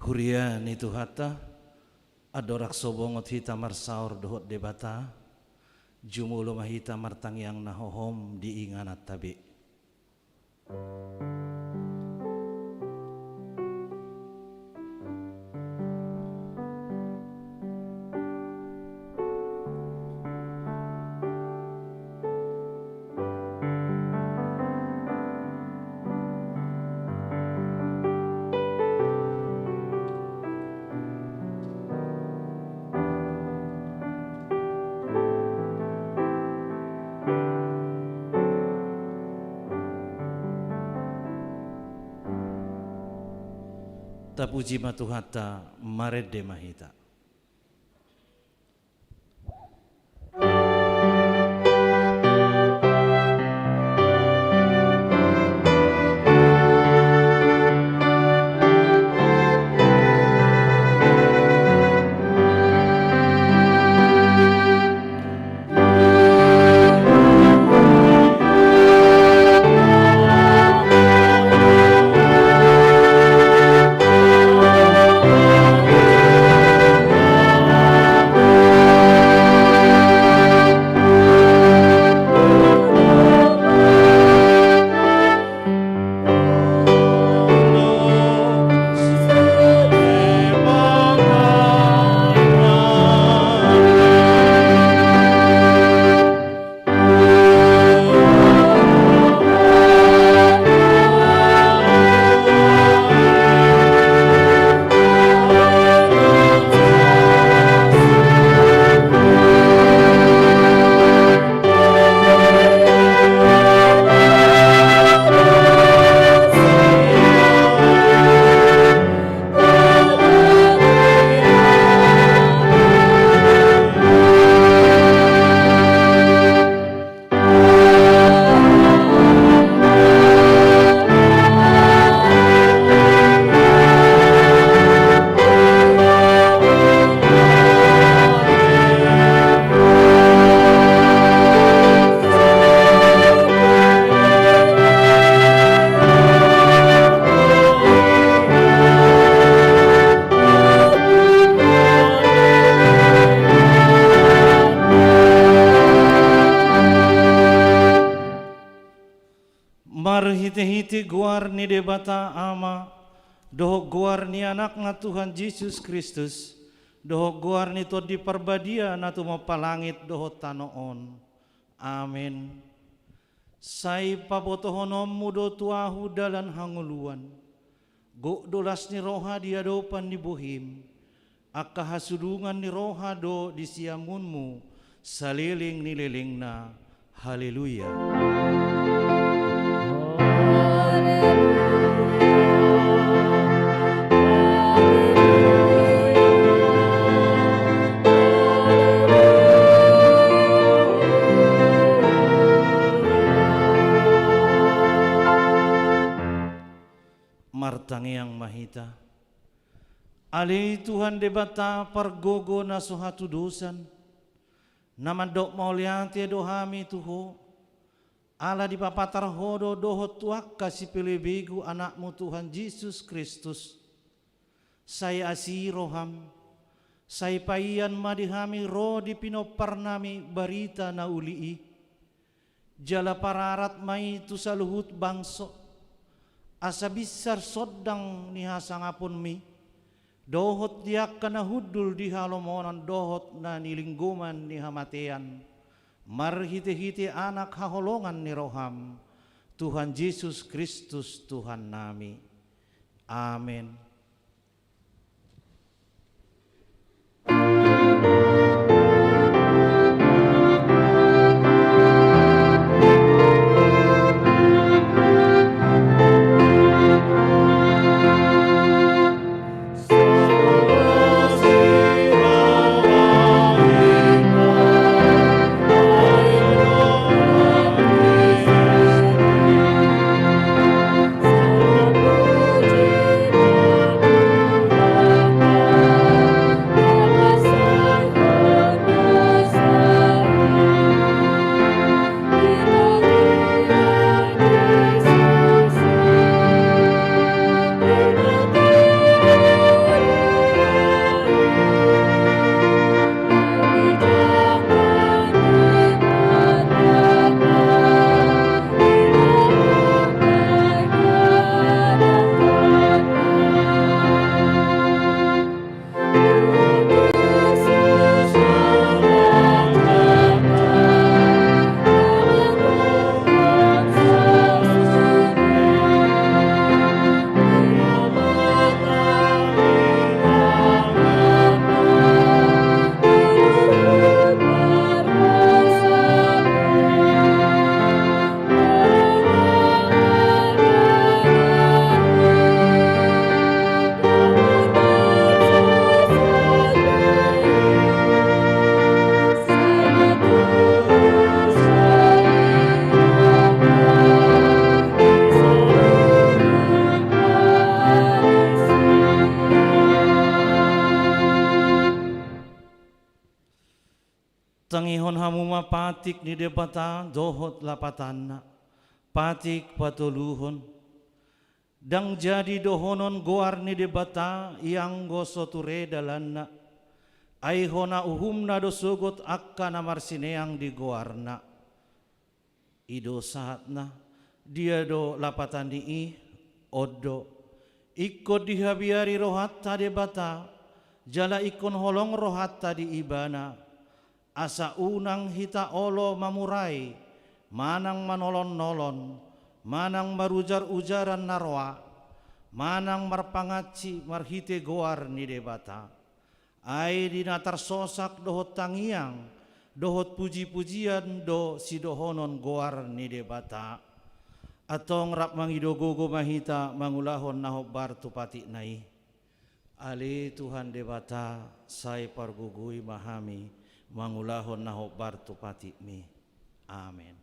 Hurian itu hata adorak sobongot hita marsaur dohot debata jumulo mahita martang yang nahohom diinganat tabi. Tapuji matuhata marede mahita. Hiti guar ni debata ama doho guar ni anak nga Tuhan Yesus Kristus doho guar ni to di perbadia na tumapalangit doho tanoon. Amen. Say pabotohonom mudo tuahu dalan hanguluan go dolas ni roha dia dopan ni buhim akka hasudungan ni roha do di siamunmu saliling nililing na. Haleluya. Martang yang mahita ali Tuhan debata pargogo na suhatu dosan namadok maulianti dohami tuho ala di papatar hodo doho tuak kasih pilih begu anakmu Tuhan Yesus Kristus. Saya asih roham saya payan madihami roh di pinoparnami barita na ulii jala pararat mai tu saluhut bangso asa bisar sodang ni hasangapun mi dohot diak kana hudul di halomonan dohot na nilingguman ni hamatean marhite-hite anak haholongan ni roham Tuhan Yesus Kristus Tuhan nami. Amin. Puji Tangihon hamu mapatik ni debata dohot lapatanna, patik patuluhon. Dang jadi dohonon goar ni debata yang gosoture dalanna. Aihona uhumna dosugot akka namar sineang di goarna. Ido saatna dia do lapatan di odo. Ikut dihabiari rohatta debata, jala ikon holong rohatta di ibana. Asa unang hita olo mamurai, manang manolon-nolon, manang marujar-ujaran narwa, manang marpangaci marhite goar ni debata. Ai dinatar sosak dohot tangiang, dohot puji-pujian do si dohonon goar ni debata. Atong rap mangidogogo mahita mangulahon nahob bartu pati nai. Ali Tuhan debata sai pargugui mahami mangulahon nahob bartu pati mi. Amin.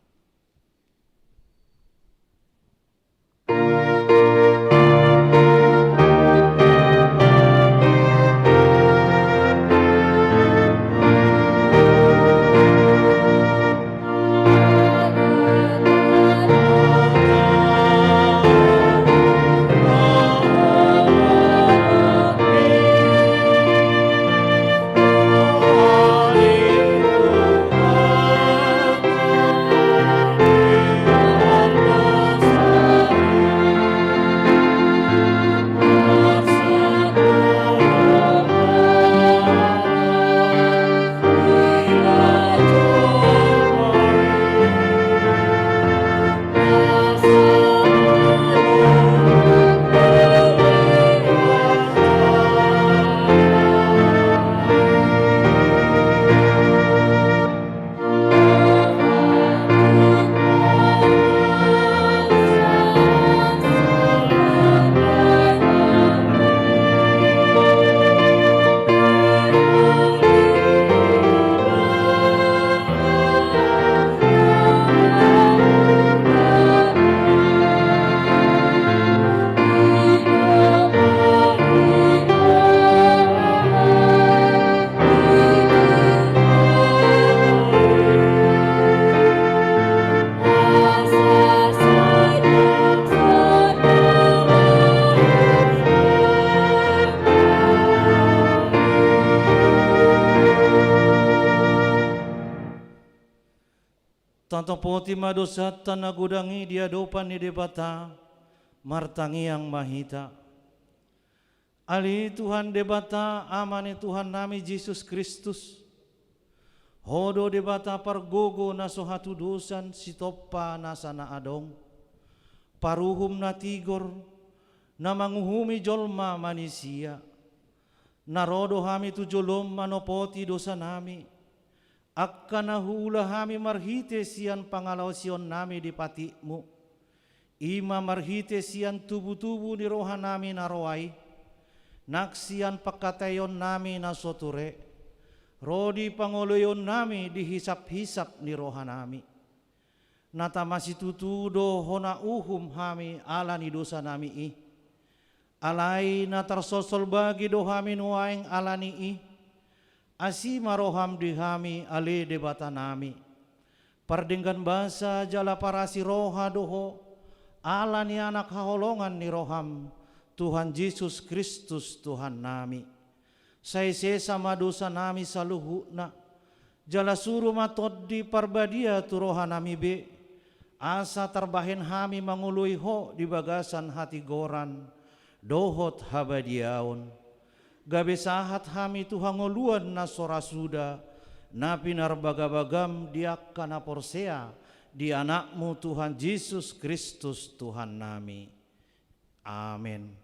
Tanto poti madosat tanagudangi dia dopan ni debata martangi yang mahita. Ali Tuhan debata amane Tuhan nami Yesus Kristus. Hodo debata pargogo na sohatu dosan sitopa nasana adong. Paruhum na tigor na manguhumi jolma manisia. Narodo hami tu jolom manopoti dosa nami. Akka nahula hami marhite sian pangalaw sion nami di patimu. Ima marhite sian tubu-tubu ni roha nami naroai. Naksian pakatayon nami na soture. Rodi pangoloyon nami dihisap-hisap ni roha nami. Natamasi tutudo hona uhum hami ala ni dosa nami i. Alai natarsosol bagi dohami nuaing ala ni i. Asi maroham dihami ale debata nami. Pardenggan basa jala parasi roha doho. Ala ni anak haholongan ni roham. Tuhan Yesus Kristus Tuhan nami. Say sama dosa nami saluhuna. Jala suruh matod di parbadia tu roha nami be. Asa terbahin hami mangului ho di bagasan hati goran. Dohot habadiaon. Gabe sahat hami Tuhan ngoluan na sorasuda na pinarbagabagam diakka na porsea di anakmu Tuhan Yesus Kristus Tuhan nami. Amin.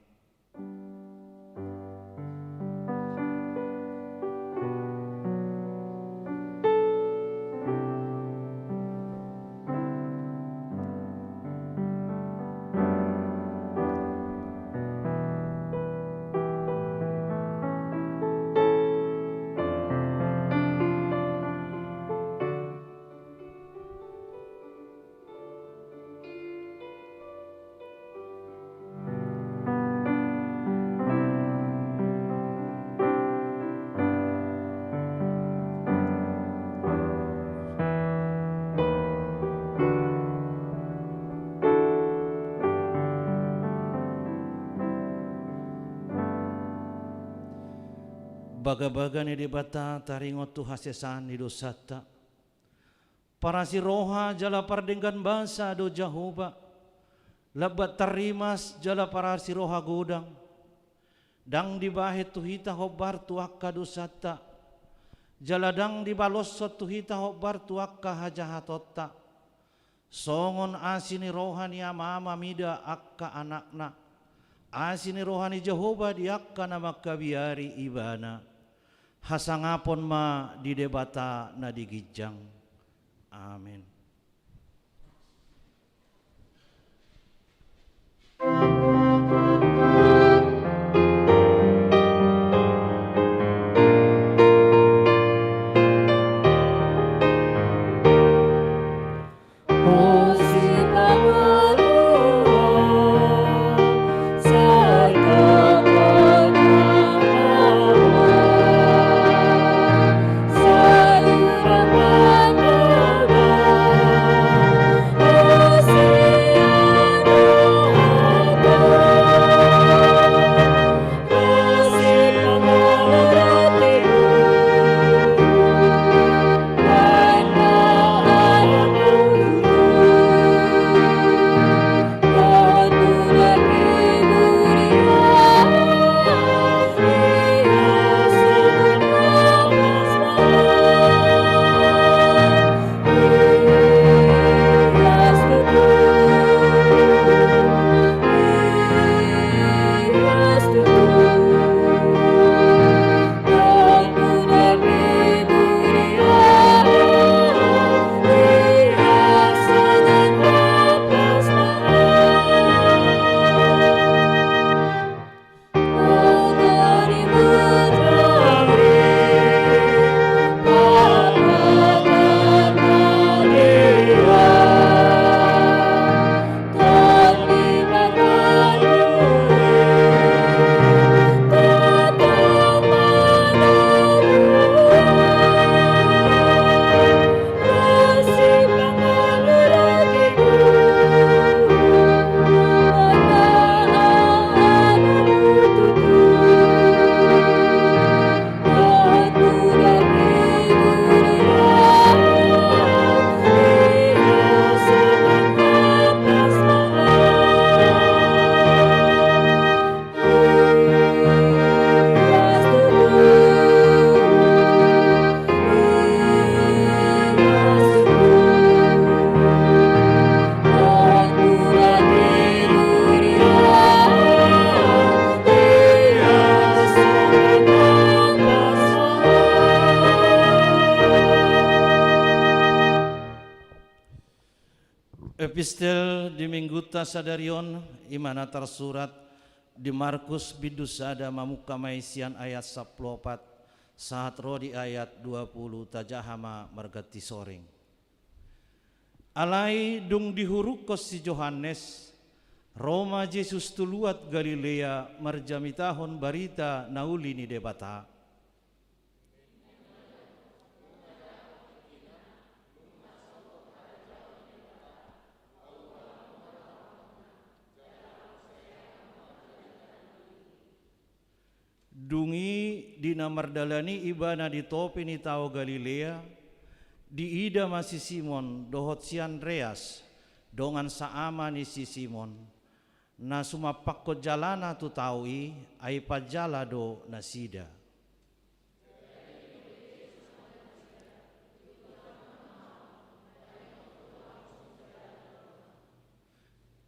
baga-baga ni debata taringot tu hasesan ni dosata. Para si roha jala pardenggan basa do Jahoba. Labat tarimas jala para si roha godang. Dang dibahit tuhita hobar tuakka dosata. Jala dang dibalosot tuhita hobar tuakka hajahatota. Songon asini rohani amama mida akka anakna. Asini rohani Jehovah diakka nama kabiari ibana. Hasangapon ma di debata na digijang. Amin. Epistel di Mingguta Sadarion imana tersurat di Markus bidusada mamuka maisian ayat 14 saat roh di ayat 20 tajahama margati soring. Alai dung dihurukos si Johannes Roma Yesus tuluat Galilea marjami tahun barita nauli ni debata. Dungi dina mardalani ibana di topi ni tao Galilea di ida masih Simon dohot si Andreas dongan saama ni si Simon na sumapakko jalana tu taui ai pajala do nasida.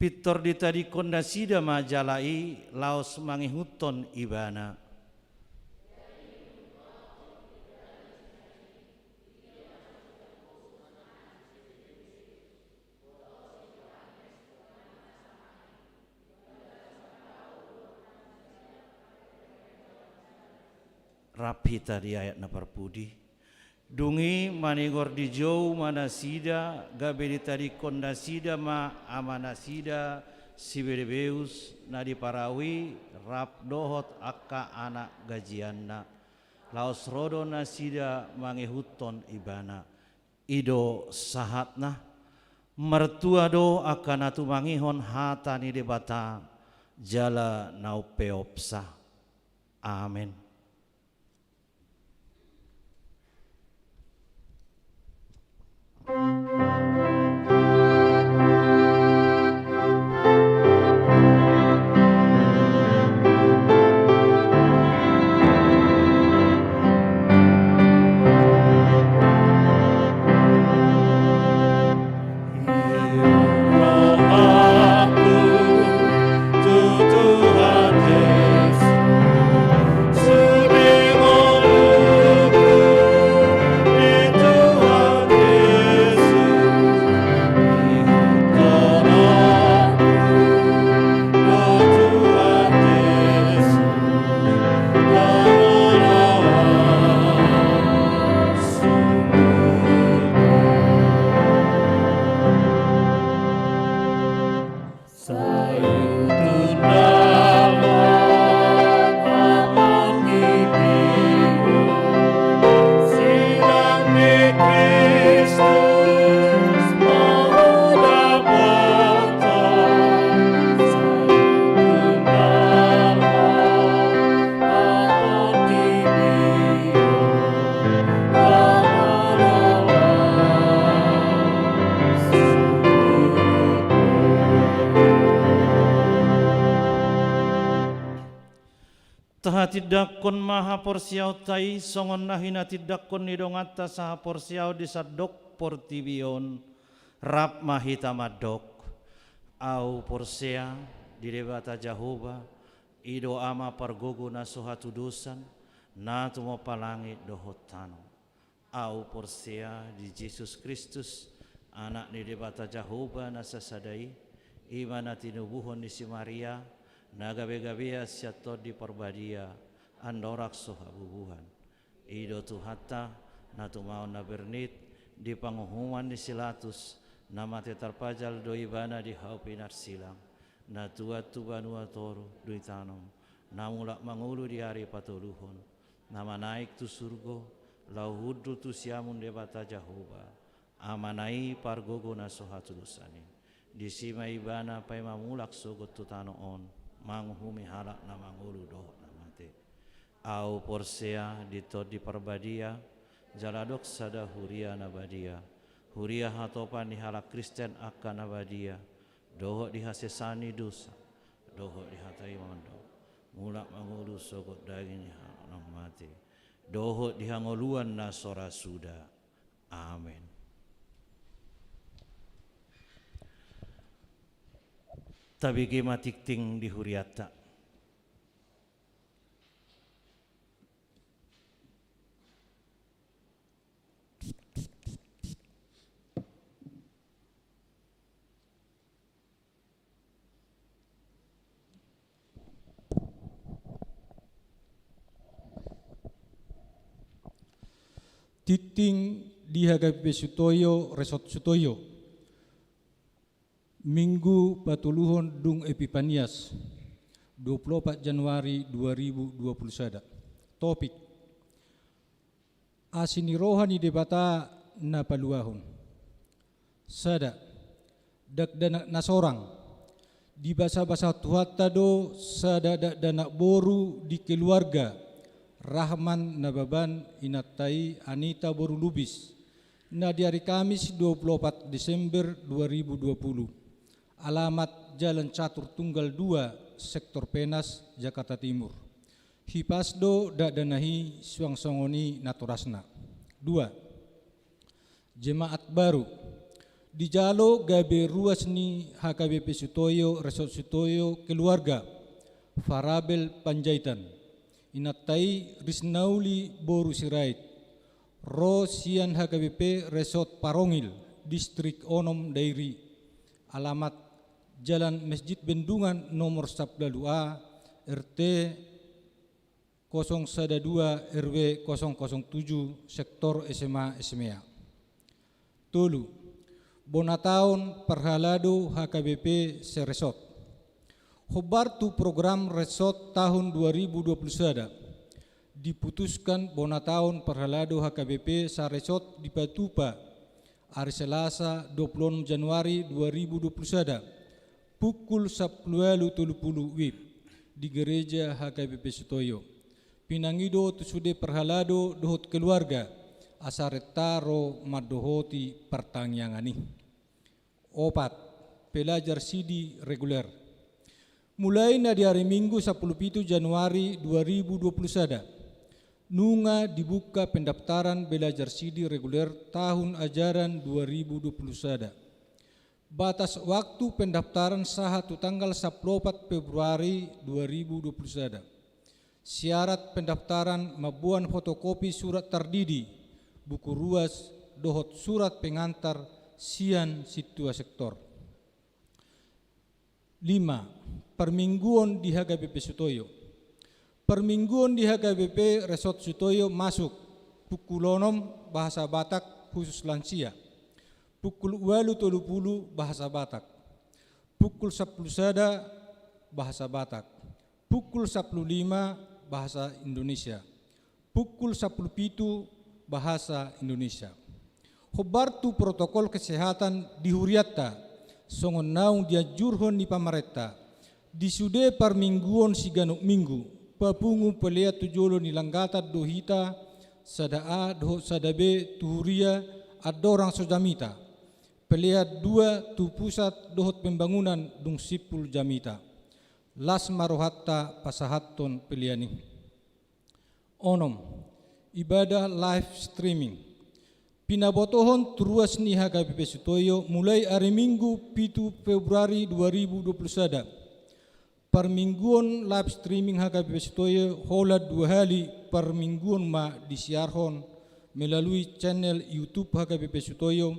Pitor di tadi kondasida majalai laos mangihuton ibana. Rapi tadi ayat na parpudi. Dungi manigor di jauh mana sida gabe di tadi kondasida ma amana sida siberebeus na di parawi rap dohot akka anak gajianna laos rodo nasida mangehuton ibana ido sahatna mertua do akan atu mangihon hatani debata jala nau peopsa. Amin. tidakon maha porsiaw tay songon nahina tidakon nidongata saha porsiaw di sadok portibion rap mahita madok au porsea di debata Jahoba ido ama pargogo na sohatu dosan na tumo palangit dohotano au porsea di Yesus Kristus anak di debata Jahoba na sasadai imana tinubuhon di si Maria na gabe-gabea siato di perbadia andorak soha bubuhan ido tuhata na tumau na bernit di panguhuman di silatus na mati terpajal do ibana di haupinar silang na tua banua toru dui tanom na mulak mangulu di hari patuluhon nama naik tu surgo lau hudu tu siamun debata Jahoba amanai pargogo na sohatu dosani di sima ibana pai mamulak sogot tu tano on manguhumi halak na mangulu doh na mate au porsea di perbadia jaladok sada huria nabadia huria hatopan di halak Kristen akan nabadia dohok dihasesani dosa dohok dihatai mondo mulak mangulu sogot daging halak mate dohok dihangoluan na sora suda amin. Tabigi matikting di huriata titing di HKBP Sutoyo Resort Sutoyo Minggu Patuluhon Dung Epipanias 24 Januari 2021. Topik asinirohani debata na paluahon sada dakdana nasorang di basa-basa tuhata do sada dakdana boru di keluarga Rahman Nababan Inatai Anita Boru Lubis na di hari Kamis 24 Desember 2020 alamat Jalan Catur Tunggal 2 Sektor Penas Jakarta Timur hipasdo dakdanahi suang songoni naturasna 2 jemaat baru di jalo gabe ruasni HKBP Sutoyo Resort Sutoyo keluarga Farabel Panjaitan Inatai Risnauli Boru Sirait Rosian HKBP Resort Parongil Distrik Onom Dairi alamat Jalan Masjid Bendungan nomor 12A RT 012 RW 007 Sektor SMA SMEA Tolu Bonataun Perhalado HKBP Seresot Hobartu program resort tahun 2021 diputuskan Bonataun Perhalado HKBP Saresot di Patupa hari Selasa 26 Januari 2021 pukul 10.30 WIB di gereja HKBP Sutoyo pinangido tusude perhalado dohot keluarga asaretaro madohoti pertangyangani 4 pelajar sidi reguler mulai na di hari Minggu 17 Januari 2021 nunga dibuka pendaftaran belajar sidi reguler tahun ajaran 2021 batas waktu pendaftaran sahatu tanggal 14 Februari 2021 syarat pendaftaran mabuan fotokopi surat tardidi buku ruas dohot surat pengantar sian situa sektor 5 permingguan di HKBP Sutoyo permingguan di HKBP Resort Sutoyo masuk pukul 6 bahasa Batak khusus lansia pukul 8.30 bahasa Batak pukul 10 sada bahasa Batak pukul 15 bahasa Indonesia pukul 17 bahasa Indonesia hobartu protokol kesehatan di huriata songon naung diajurhon di pamaretta di sude parmingguon siganuk minggu papungu pelea tujolo ni langgata dohita sadaa doh sadabe tuhuria adorang sojamita pelea 2 tu pusat dohot pembangunan dung sipul jamita las marohatta pasahatton peliani Onom, ibadah live streaming. Pinabotohon turuas ni HKBP Sutoyo mulai hari Minggu 7 Februari 2021. Permingguan live streaming HKBP Sutoyo hola 2 kali permingguan disiarhon melalui channel YouTube HKBP Sutoyo.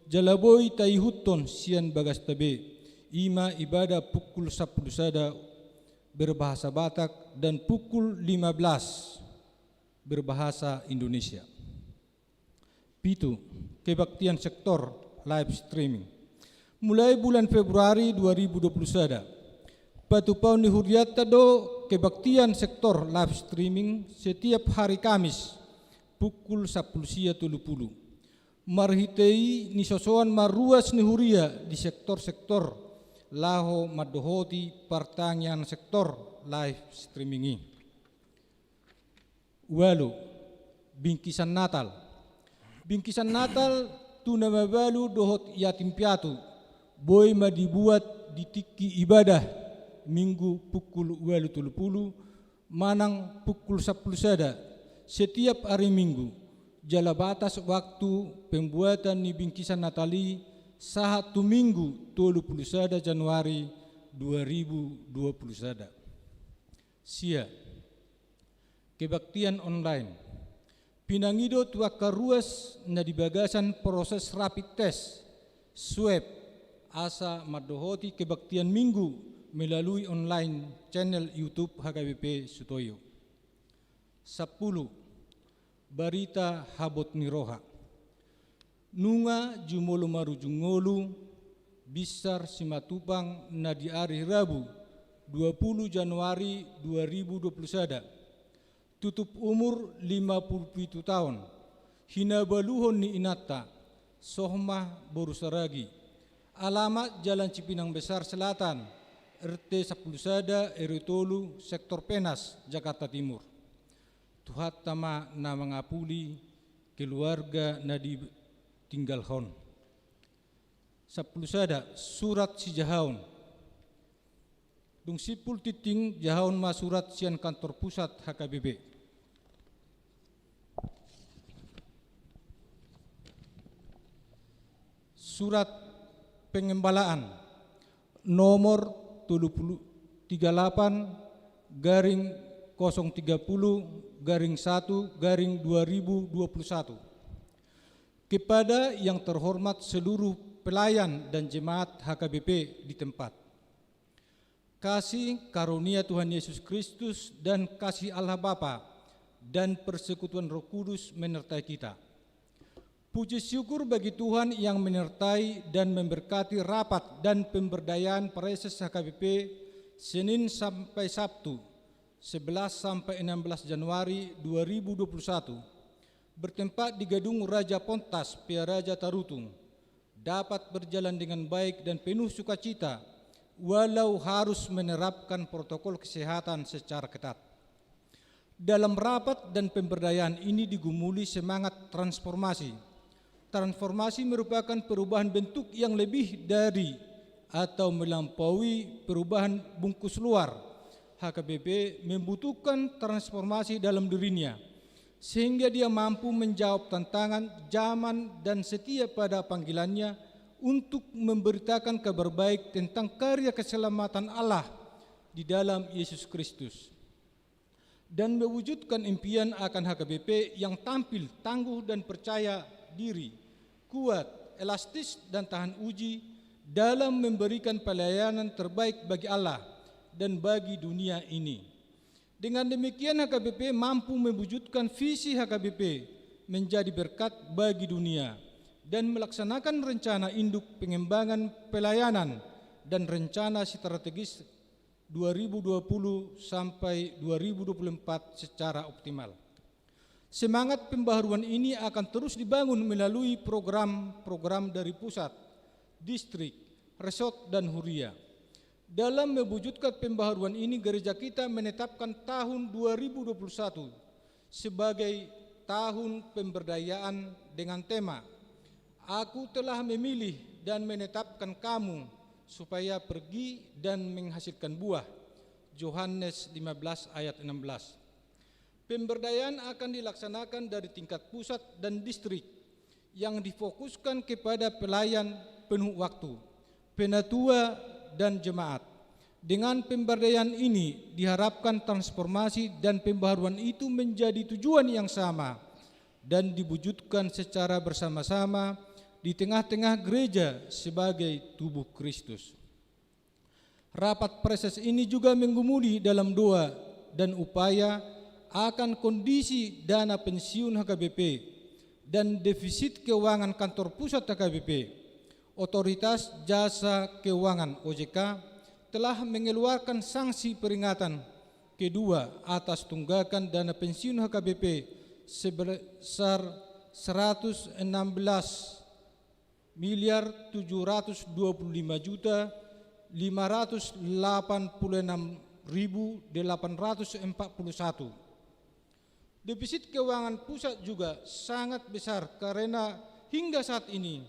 Jalaboy taihuton sian bagas tabe. Ima ibadah pukul 10 sada berbahasa Batak dan pukul 15 berbahasa Indonesia. Pitu, kebaktian sektor live streaming. Mulai bulan Februari 2021, patupau ni huriata do kebaktian sektor live streaming setiap hari Kamis pukul 10.30. Marhitei ni sosoan maruas ni huria di sektor-sektor laho madohoti pertanyaan sektor live streaming ini. Walu, bingkisan Natal. Bingkisan Natal tuna mabalu dohot yatim piatu. Boy dibuat di tiki ibadah Minggu pukul 8.30 manang pukul 10 sada setiap hari Minggu. Jala batas waktu pembuatan ni bingkisan Natali satu Minggu 31 Januari 2021. Sia kebaktian online. Pinangido tuaka ruas na dibagasan proses rapid test swab asa madohoti kebaktian Minggu melalui online channel YouTube HKBP Sutoyo. 10. Barita habot ni roha. Nunga jumolo marujungolu bisar simatupang na di hari Rabu 20 Januari 2021. Tutup umur 57 tahun. Hinabaluhon ni Inata, Sohmah Borusaragi. Alamat Jalan Cipinang Besar Selatan, RT 10 Sada, RW Sektor Penas, Jakarta Timur. Tuhat tama na mengapuli keluarga na ditinggalhon. 10 Sada, surat si jahaun. Dung sipul titing jahaun ma surat sian kantor pusat HKBP. Surat pengembalaan nomor 38-030-1-2021 kepada yang terhormat seluruh pelayan dan jemaat HKBP di tempat. Kasih karunia Tuhan Yesus Kristus dan kasih Allah Bapa dan persekutuan Roh Kudus menyertai kita. Puji syukur bagi Tuhan yang menyertai dan memberkati rapat dan pemberdayaan Preses HKBP Senin sampai Sabtu 11 sampai 16 Januari 2021 bertempat di Gedung Raja Pontas, Piaraja Tarutung dapat berjalan dengan baik dan penuh sukacita walau harus menerapkan protokol kesehatan secara ketat. Dalam rapat dan pemberdayaan ini digumuli semangat transformasi. Transformasi merupakan perubahan bentuk yang lebih dari atau melampaui perubahan bungkus luar. HKBP membutuhkan transformasi dalam dirinya, sehingga dia mampu menjawab tantangan zaman dan setia pada panggilannya untuk memberitakan kabar baik tentang karya keselamatan Allah di dalam Yesus Kristus. Dan mewujudkan impian akan HKBP yang tampil, tangguh dan percaya diri, kuat, elastis dan tahan uji dalam memberikan pelayanan terbaik bagi Allah dan bagi dunia ini. Dengan demikian HKBP mampu mewujudkan visi HKBP menjadi berkat bagi dunia dan melaksanakan rencana induk pengembangan pelayanan dan rencana strategis 2020 sampai 2024 secara optimal. Semangat pembaharuan ini akan terus dibangun melalui program-program dari pusat, distrik, resort, dan huria. Dalam mewujudkan pembaharuan ini, gereja kita menetapkan tahun 2021 sebagai tahun pemberdayaan dengan tema Aku telah memilih dan menetapkan kamu supaya pergi dan menghasilkan buah. Yohanes 15 ayat 16. Pemberdayaan akan dilaksanakan dari tingkat pusat dan distrik yang difokuskan kepada pelayan penuh waktu, penatua, dan jemaat. Dengan pemberdayaan ini diharapkan transformasi dan pembaharuan itu menjadi tujuan yang sama dan diwujudkan secara bersama-sama di tengah-tengah gereja sebagai tubuh Kristus. Rapat preses ini juga menggumuli dalam doa dan upaya akan kondisi dana pensiun HKBP dan defisit keuangan kantor pusat HKBP. Otoritas Jasa Keuangan OJK telah mengeluarkan sanksi peringatan kedua atas tunggakan dana pensiun HKBP sebesar 116 miliar 725 juta 586.841. Defisit keuangan pusat juga sangat besar karena hingga saat ini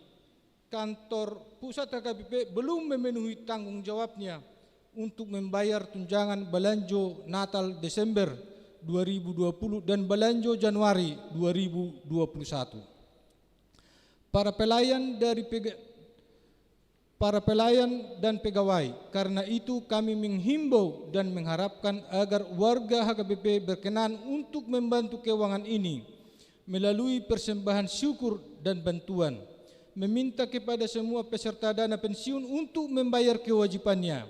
kantor pusat HKBP belum memenuhi tanggung jawabnya untuk membayar tunjangan belanja Natal Desember 2020 dan belanja Januari 2021. Para pelayan dan pegawai, karena itu kami menghimbau dan mengharapkan agar warga HKBP berkenan untuk membantu keuangan ini melalui persembahan syukur dan bantuan, meminta kepada semua peserta dana pensiun untuk membayar kewajibannya,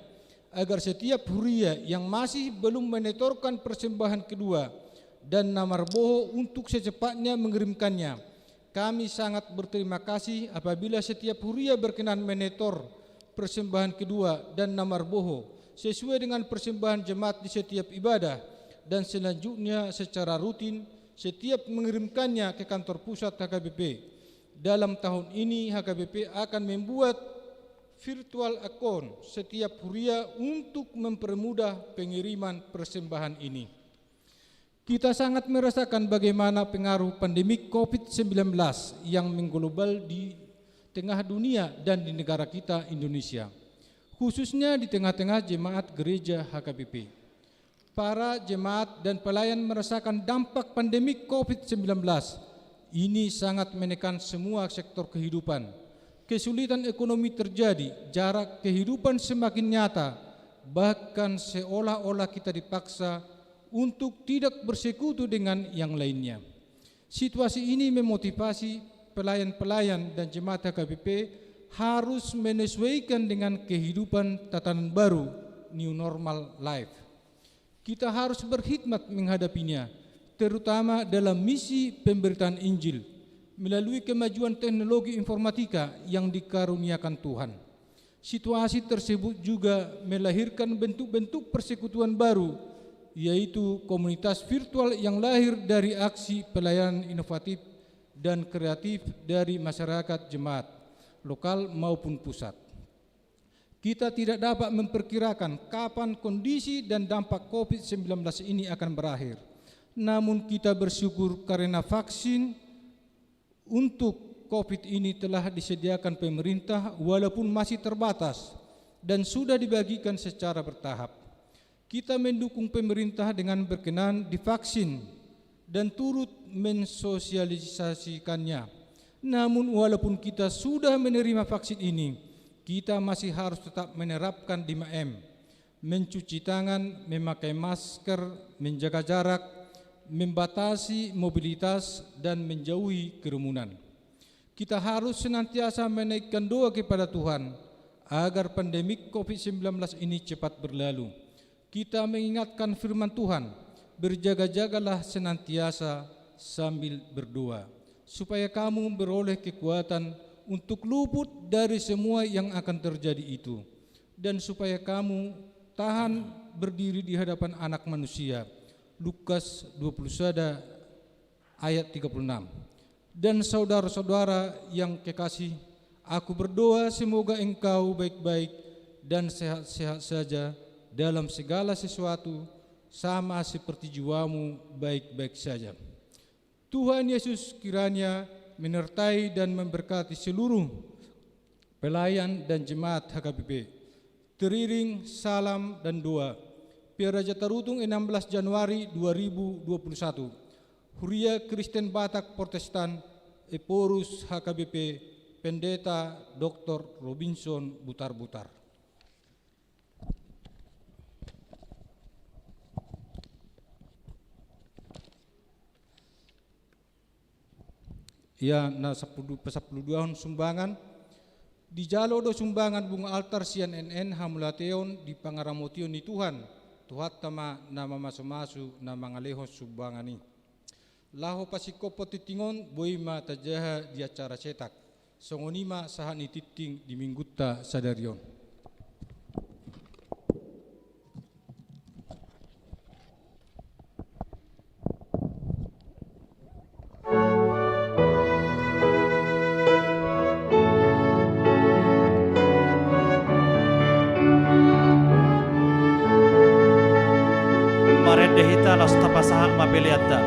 agar setiap huria yang masih belum menyetorkan persembahan kedua dan nomor boho untuk secepatnya mengirimkannya. Kami sangat berterima kasih apabila setiap huria berkenan menetor persembahan kedua dan nomor boho sesuai dengan persembahan jemaat di setiap ibadah, dan selanjutnya secara rutin setiap mengirimkannya ke kantor pusat HKBP. Dalam tahun ini HKBP akan membuat virtual account setiap huria untuk mempermudah pengiriman persembahan ini. Kita sangat merasakan bagaimana pengaruh pandemi COVID-19 yang mengglobal di tengah dunia dan di negara kita Indonesia, khususnya di tengah-tengah jemaat gereja HKBP. Para jemaat dan pelayan merasakan dampak pandemi COVID-19. Ini sangat menekan semua sektor kehidupan. Kesulitan ekonomi terjadi, jarak kehidupan semakin nyata, bahkan seolah-olah kita dipaksa untuk tidak bersekutu dengan yang lainnya. Situasi ini memotivasi pelayan-pelayan dan jemaat HKBP harus menyesuaikan dengan kehidupan tatanan baru, new normal life. Kita harus berkhidmat menghadapinya, terutama dalam misi pemberitaan Injil melalui kemajuan teknologi informatika yang dikaruniakan Tuhan. Situasi tersebut juga melahirkan bentuk-bentuk persekutuan baru, yaitu komunitas virtual yang lahir dari aksi pelayanan inovatif dan kreatif dari masyarakat jemaat, lokal maupun pusat. Kita tidak dapat memperkirakan kapan kondisi dan dampak COVID-19 ini akan berakhir. Namun kita bersyukur karena vaksin untuk COVID ini telah disediakan pemerintah walaupun masih terbatas dan sudah dibagikan secara bertahap. Kita mendukung pemerintah dengan berkenan divaksin dan turut mensosialisasikannya. Namun walaupun kita sudah menerima vaksin ini, kita masih harus tetap menerapkan 5M, mencuci tangan, memakai masker, menjaga jarak, membatasi mobilitas, dan menjauhi kerumunan. Kita harus senantiasa menaikkan doa kepada Tuhan agar pandemi COVID-19 ini cepat berlalu. Kita mengingatkan firman Tuhan, berjaga-jagalah senantiasa sambil berdoa, supaya kamu beroleh kekuatan untuk luput dari semua yang akan terjadi itu, dan supaya kamu tahan berdiri di hadapan Anak Manusia. Lukas 21 ayat 36. Dan saudara-saudara yang kekasih, aku berdoa semoga engkau baik-baik dan sehat-sehat saja dalam segala sesuatu, sama seperti jiwamu baik-baik saja. Tuhan Yesus kiranya menyertai dan memberkati seluruh pelayan dan jemaat HKBP. Teriring salam dan doa. Raja Tarutung 16 Januari 2021. Huria Kristen Batak Protestan Eporus HKBP Pendeta Dr. Robinson Butar-Butar. Ia na 10 sumbangan di jalo do sumbangan bunga altar sian NN hamulateon di pangaramotion ni Tuhan tuhat tama nama masu-masu na mangalehos sumbangan ni laho pasikopo titingon boy mata jaha di acara cetak songonima sahani titing di minggutta sadarion. Dehita las tapasaha mapeliata.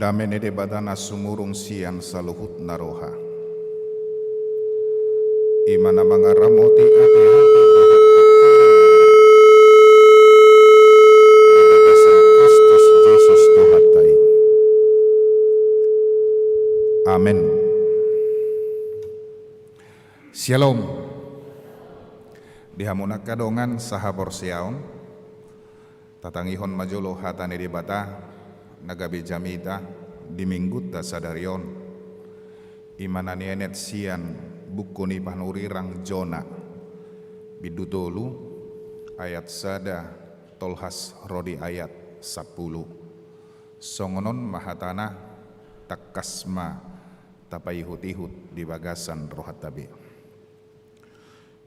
Damene de badana sumurung sian saluhut naroha. Imana mangaramoti ati hati Amin. Shalom. Dihamuna kadongan sahabor siaon tatangihon majolo hatane di bata nagabe jamita di minggut da sadarion imanani enet sian bukuni panurirang Jona bidutolu ayat sada tolhas rodi ayat 10 songonon mahatana takasma tapayihut-ihut di bagasan rohat tabi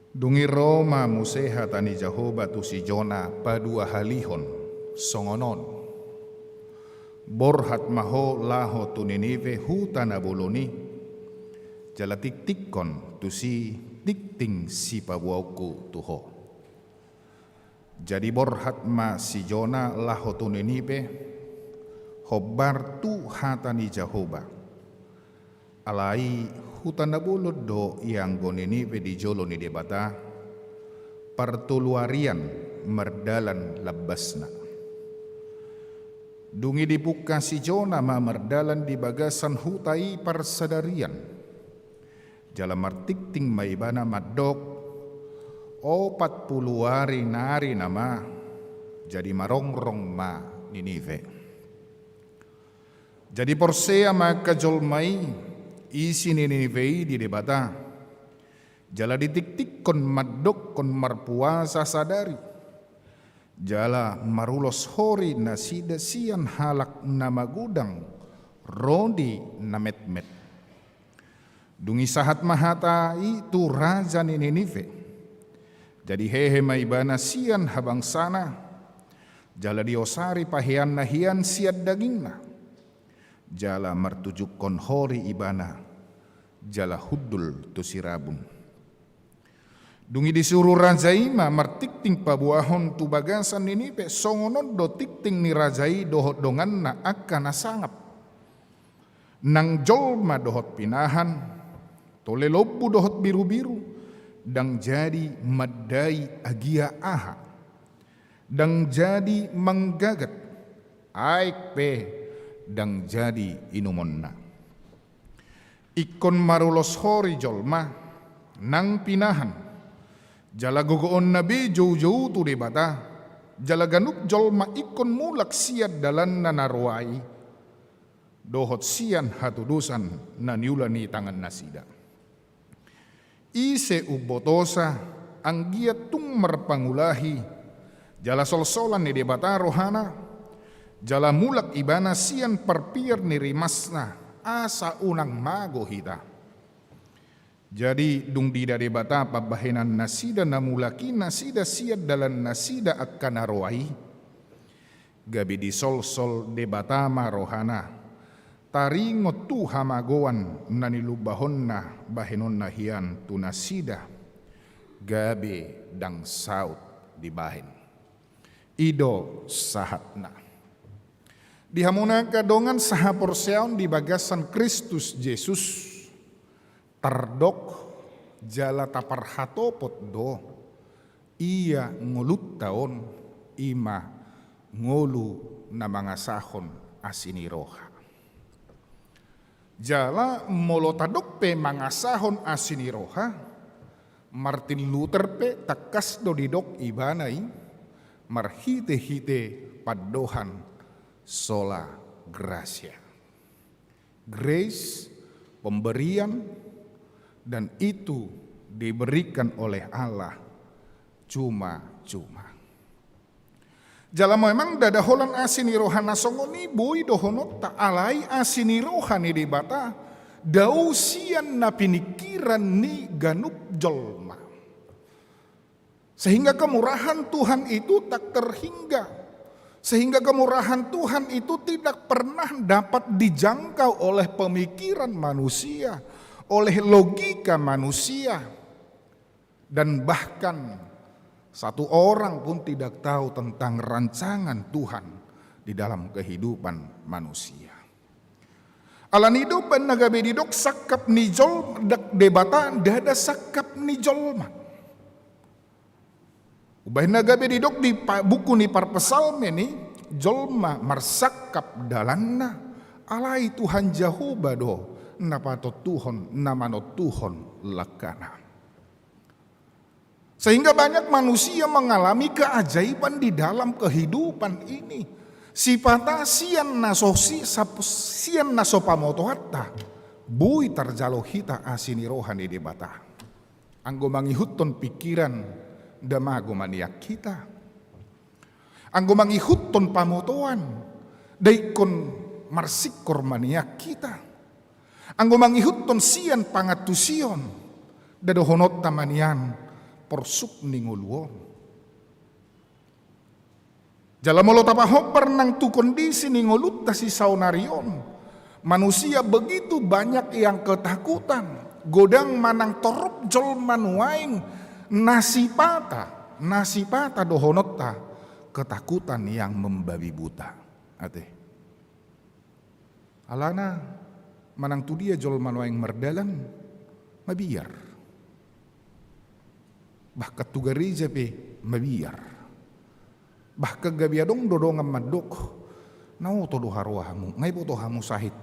dungi Roma museha tani Jahoba tu si Jona padua halihon songonon borhat maho laho tu Ninive hutana boloni jala tik-tikkon tu si tikting si pabuauku tuho jadi borhat ma si Jona laho tu Ninive hobar tu hatani Jahoba alai hutana bulod do yang Ninive di jolo ni debata pertuluarian merdalan labasna dungi dibuka si Jona ma merdalan di bagasan hutai persadarian jala martikting maibana madok 40 hari nari nama jadi marongrong ma Ninive jadi porsea maka jolmai isi Ninive di debata jala ditik-tik kon madok kon marpuasa sadari jala marulos hori nasida sian halak nama gudang rodi namet-met dungi sahat mahata itu raja Ninive jadi hehe maibana sian habang sana jala diosari pahian nahian siad dagingna jala martujuk kon hori ibana jala hudul tu sirabun dungi disuruh rajai ma martikting pabuahon tu bagasan Ninive songonon do tikting ni rajai dohot dongan na akan nasangap nang jolma dohot pinahan tole lobu dohot biru-biru dang jadi madai agia aha dang jadi manggagat aik pe dang jadi inumonna ikon marulos hori jolma nang pinahan jala gogoon nabi jauh-jauh tu debata jala ganup jolma ikon mulak siad dalan na narwai dohot sian hatudusan na niulani tangan nasida ise ubotosa ang giat tung marpangulahi jala solsolan ni debata rohana jala mulak ibana sian parpir ni rimasna asa unang mago hita jadi dung dida debata pabahenan nasida namulaki nasida siad dalan nasida akan arwai gabi di sol-sol debata marohana taringot tu hamagoan nanilubahon na bahenon nahian tu nasida gabi dang saut di bahen ido sahatna dihamuna kadongan saha porseon di bagasan Kristus Yesus tardok jala tapar hatopot do ia ngulut taon ima ngolu na mga sahon asini roha jala molotadok pe mga sahon asini roha Martin Luther pe takas do didok ibanay marhite-hite paddohan sola gracia grace pemberian dan itu diberikan oleh Allah cuma-cuma jala memang dadaholan asini rohana songoni boy dohonot ta alai asini rohani di bata dausian na pinikiran ni ganup jolma sehingga kemurahan Tuhan itu tak terhingga sehingga kemurahan Tuhan itu tidak pernah dapat dijangkau oleh pemikiran manusia, oleh logika manusia. Dan bahkan satu orang pun tidak tahu tentang rancangan Tuhan di dalam kehidupan manusia. Alanido ban nagabedidok sakap ni jol debata dada sakap ni jolma. Ubah nagabedidok di buku ni parpesalme ni jolma marsakap dalanna alai Tuhan Jahoba do napato Tuhon namano Tuhon lakana. Sehingga banyak manusia mengalami keajaiban di dalam kehidupan ini. Sipata sian naso pamotohatta bui tarjalo hita asini rohani di bata. Anggo mangihutton pikiran damago maniak kita. Anggo mangihutton pamotoan daikon marsikor maniak kita. Anggo mangihutton sian pangatusion dadohonot tamanian porsuk ninguluo. Jalamolo tapaho pernang tu kondisi ningulut si saunarion. Manusia begitu banyak yang ketakutan. Godang manang torop jol manuaing nasipata dohonota ketakutan yang membabi buta. Ate. Alana manang tu dia jol manuaing merdalan mabiar. Bahkan tu gereja pe mabiar. Bahkan gabiadong dodongan madok. Nau to do haruahamu, ngai po to hamu sahit.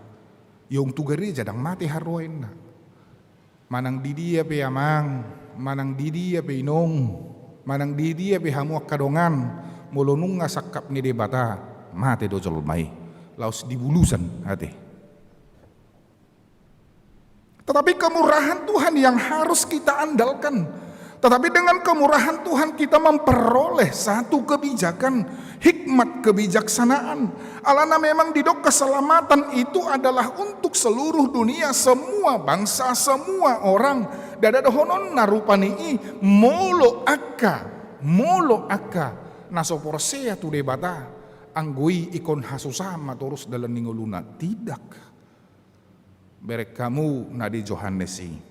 Yung tu gereja dang mati haruain na. Manang di dia pe amang, manang di dia pe inong, manang di dia pe hamu kadongan, molonung nga sakap ni debata, mati do jolmai. Laos dibulusan hati. Tetapi kemurahan Tuhan yang harus kita andalkan. Tetapi dengan kemurahan Tuhan kita memperoleh satu kebijakan, hikmat kebijaksanaan. Alana memang didok keselamatan itu adalah untuk seluruh dunia, semua bangsa, semua orang. Dadadohonon narupani molo akka nasoporsea tu debata anggui ikon hasusama terus dalam ningoluna. Tidak. Berek kamu nadi Johannesi.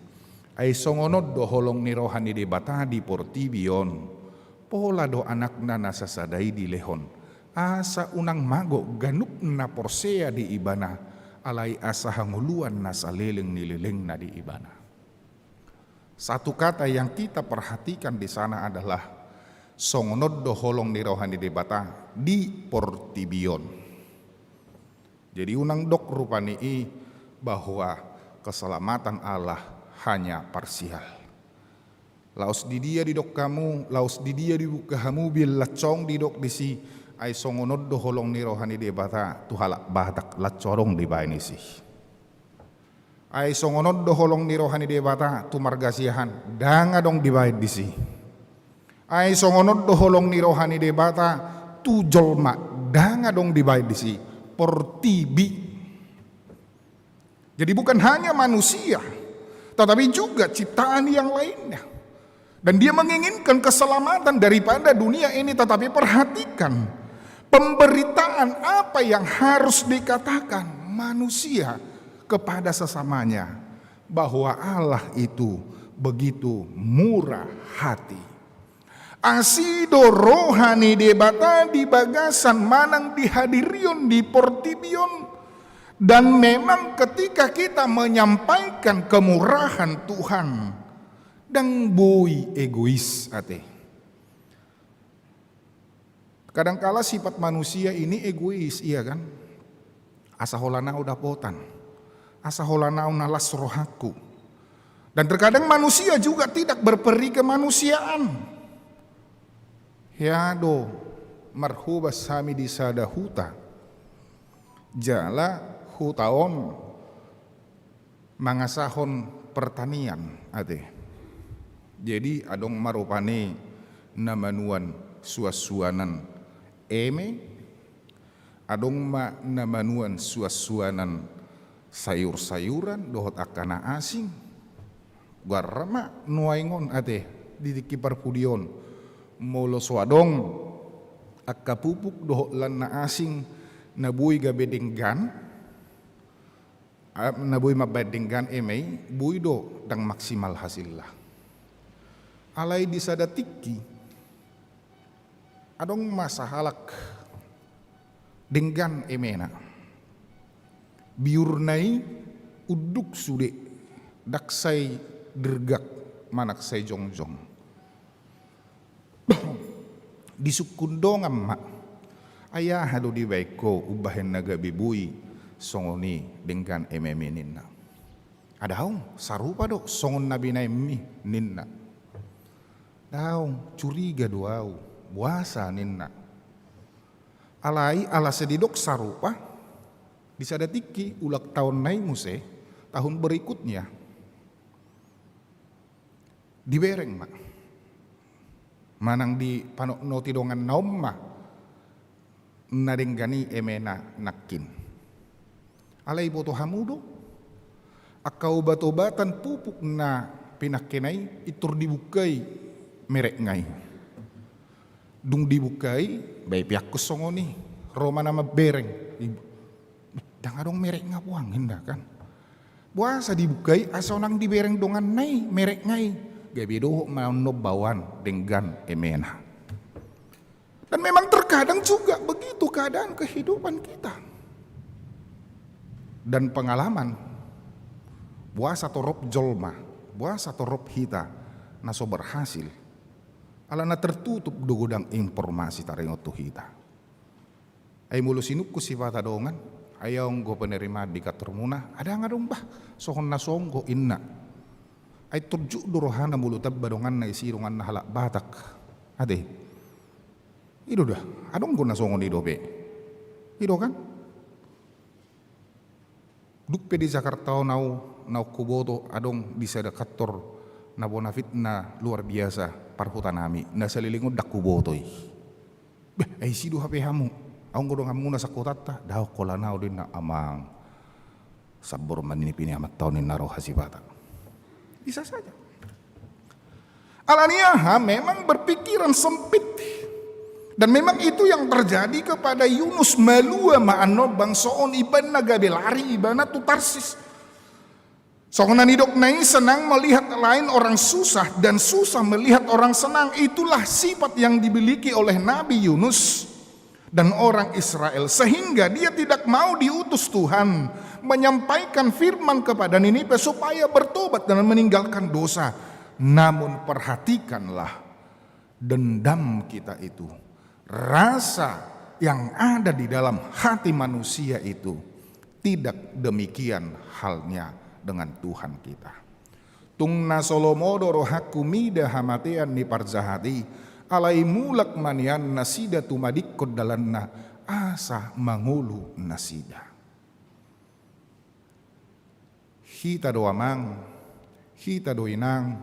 Ay songonod do holong ni rohani di bata di portibion. Pola do anak na nasasaday di lehon. Asa unang mago ganup na porsea di ibana. Alay asa hanguluan na salileng nilileng na di ibana. Satu kata yang kita perhatikan di sana adalah songonod do holong ni rohani di bata di portibion. Jadi unang dok rupani bahwa keselamatan Allah hanya parsial. Laos di dia didok kamu, laos di dia dibuka kamu bil lacong didok disi ay songonod do holong ni rohani de bata tu halak batak lacorong di bae nisi. Ay songonod do holong ni rohani de bata tu margasiahan danga dong di bae disi. Ay songonod do holong ni rohani de bata tu jolma danga dong di bae disi. Portibi. Jadi bukan hanya manusia, tetapi juga ciptaan yang lainnya. Dan dia menginginkan keselamatan daripada dunia ini. Tetapi perhatikan pemberitaan apa yang harus dikatakan manusia kepada sesamanya. Bahwa Allah itu begitu murah hati. Asido rohani debata di bagasan manang dihadirion di portibion. Dan memang ketika kita menyampaikan kemurahan Tuhan, dang bui egois ate. Kadangkala sifat manusia ini egois, iya kan? Asa holana udah potan, asa holana nalas rohaku. Dan terkadang manusia juga tidak berperi kemanusiaan. Yado marhubas sami di sadahuta. Jala hutaon mangasahon pertanian ate. Jadi adong marupane namanuan suasuanan eme, adong namanuan suasuanan sayur-sayuran dohot akana asing. Garama nuaingon ate didiki parpudion molo suadong akka pupuk dohot lan na asing nabui gabedenggan. Nabuy mabadinggan emay buido dang maksimal hasil lah. Alay di sadatiki adong masahalak denggan emena biurnai uduk sude daksay dergak manaksay jongjong disukundong amma ayah hado di baiko ubahen naga bibui songoni dengan ememenin. Adaw, sarupa do, songon nabi na imi, ninna. Daw, curiga doaw, buasa ninna. Alai ala sedidok sarupa, bisa datiki ulak tahun nai muse, tahun berikutnya. Dibereng mak. Manang di panok no tidongan naom mak. Nadenggani emena nakin. Alai boto hamudo. Akau obat-obatan pupuk na pinakenai itur dibukai merek ngai. Dung dibukai baik pihak kesongoni Roma nama bereng. Dangadong merek ngapuang hendak kan. Puasa dibukai asonang dibereng dongan nai merek ngai. Gabido mau bawan dengan emena. Dan memang terkadang juga begitu keadaan kehidupan kita. Dan pengalaman buasa torop jolma, buasa torop hita, naso berhasil. Alana tertutup do gudang informasi taringot tu hita. Ay mulu sinupku sifata dongan, ayong go penerima di katermuna, ada ngadong bah, sohon nasonggo inna. Ay turjuk dorohana mulu tabba dongan na isirungan na halak batak. Ade, ido dah, adong go nasongon ido be. Ido kan? Dukpe di Jakarta nau kuboto adong di sada kantor na bona fitna luar biasa parhutanami na salilingod dak kubotoi. Beh, ay sido hape hamu. Aung godong hamu na sakotata daw kolanao din na amang sabor maninipini amat taunin naro hasibata. Bisa saja. Alaniah memang berpikiran sempit. Dan memang itu yang terjadi kepada Yunus malua ma'ano bangsoon iban nagabelari ibana tu Tarsis. Sokonan hidok nai senang melihat lain orang susah dan susah melihat orang senang. Itulah sifat yang dimiliki oleh Nabi Yunus dan orang Israel. Sehingga dia tidak mau diutus Tuhan menyampaikan firman kepada Niniwe supaya bertobat dan meninggalkan dosa. Namun perhatikanlah dendam kita itu. Rasa yang ada di dalam hati manusia itu tidak demikian halnya dengan Tuhan kita. Tungna solomodo rohaku mida hamatean ni parzahati alai mulak manian nasida tumadikod dalanna asa mangulu nasida. Hita doamang, hita doinang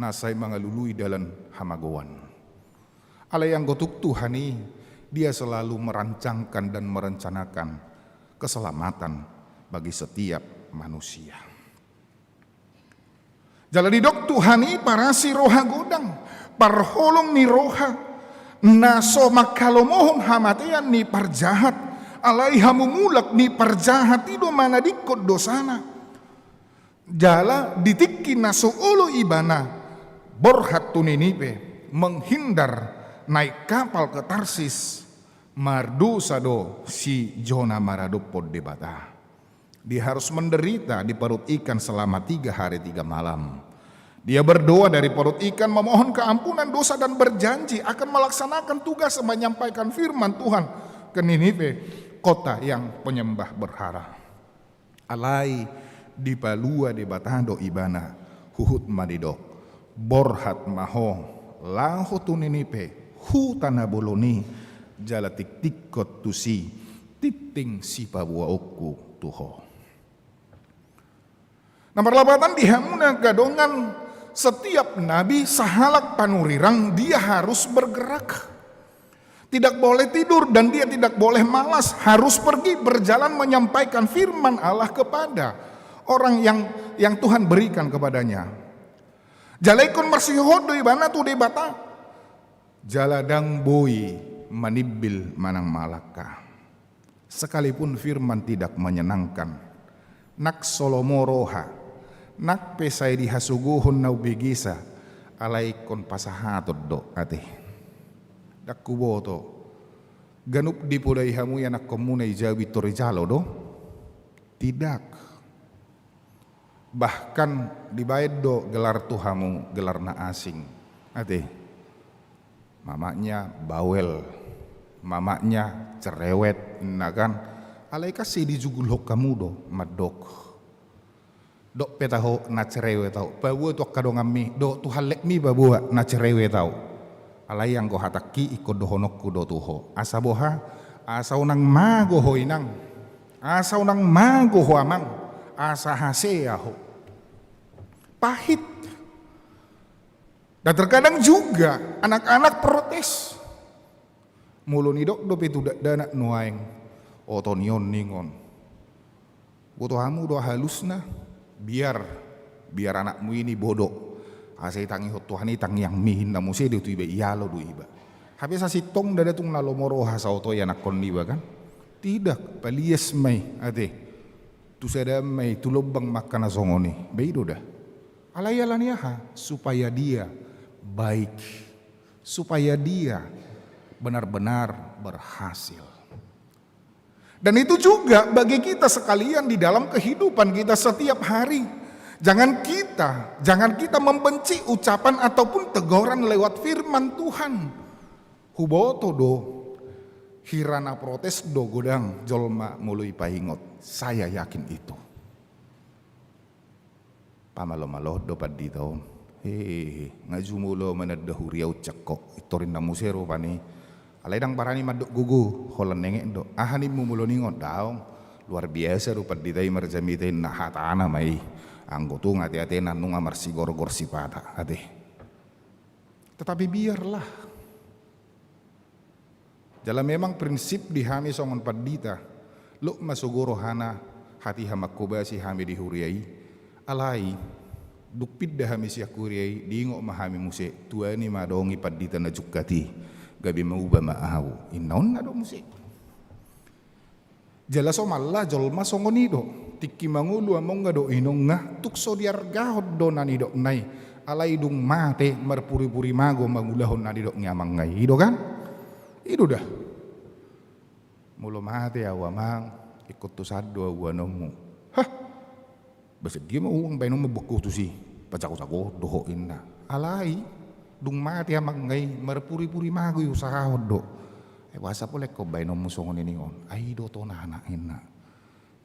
nasay mga lului dalan hamagowan. Alay yang gotuk Tuhani, dia selalu merancangkan dan merencanakan keselamatan bagi setiap manusia. Jaladidok Tuhani para si roha godang, parholong ni roha, naso makalomohon hamatean ni parjahat, alay hamumulak ni parjahat ido manadikot dosana. Jala ditikin naso ulo ibana, borhat tu Niniwe, menghindar naik kapal ke Tarsis, mardusado si Jona maradopod debata. Dia harus menderita di perut ikan selama 3 hari 3 malam. Dia berdoa dari perut ikan memohon keampunan dosa dan berjanji akan melaksanakan tugas menyampaikan firman Tuhan ke Niniwe, kota yang penyembah berhala. Alai di palua debatando ibana huhut madidok borhat maho lahu tu Niniwe hutana boloni jala tik-tikot tusi titing si pabua oku tuho. Nomor 8 dihamuna gadongan setiap nabi sahalak panurirang dia harus bergerak. Tidak boleh tidur dan dia tidak boleh malas, harus pergi berjalan menyampaikan firman Allah kepada orang yang Tuhan berikan kepadanya. Jalaikun marsihodo ibana tu debata jaladang boy manibil manang malaka. Sekalipun firman tidak menyenangkan, nak solomoroha, nak pesai dihasuguhon nau begisa, alaikon pasahatod do ate. Dakuboto, ganup di pudai hamu yang nak komunai jawi torijalo do? Tidak. Bahkan dibayad do gelar tuhamu, gelar na asing. Ate. Mamanya bawel, mamanya cerewet, kan? Alai kasih dijugul hok kamu do, madok. Dok petaho na cerewe tau. Bawa tu kadong ami. Dok tu halek mi bawa na cerewe tau. Alai yang ko hataki iko dohonok ku do tuho. Asa boha asa unang mago ho inang. Asa unang mago ho amang. Asa hase aho. Pahit. Dan terkadang juga anak-anak protes. Mulu ni dok itu dana nuaing. Otonion ningon. Butuh hamu do halusna. Biar anakmu ini bodoh. Asai tangi Tuhan ini tangi yang mihin namu se tu iba iyalo do iba. Habis asitong dada tung nalomoro hasau to ya nakon iba kan? Tidak, palies mai ade. Tu sada mai tu lobang makan asongoni. Beido dah. Alayalan ya supaya dia baik. Supaya dia benar-benar berhasil. Dan itu juga bagi kita sekalian di dalam kehidupan kita setiap hari. Jangan kita membenci ucapan ataupun teguran lewat firman Tuhan. Huboto do hirana protes do godang jolma mului pahingot. Saya yakin itu. Pamalo-malo do padito. Ngajumulo manadahuriau cekok. Itorin na musero pani. Alaidang parani madok gugu holan nengek do ahani mumulo ningon daong luar biasa rupat ditai marjamitain na hatana mai anggo tu ngati-ati nanung amar si gor-gor si pata ade. Tetapi biarlah dalam memang prinsip di hami songon padita lu masugoro hana hati hamakubasi hami dihuriai alai dukpid dah hami siakuriai diingok mahami muse tuani madongi padita na jukati gabi mauba maahaw inaon na do musik jelas o malah jolma songonido tiki mangulu among nga do inong nga tukso diargahod do nani do nay alay dung mate marpuri-puri mago mangulahon nani do ngamang ngay ido kan ido dah mulo mate awamang ikut tu sado awanong hah basta dia mau uang bainong mabukuh tu si pacako-cako dohoin na alay dung mati amang ngay marpuri-puri mago yung sakahod do. Wasa po lek ko bainom musongon ini on. Ay do to na hanain na.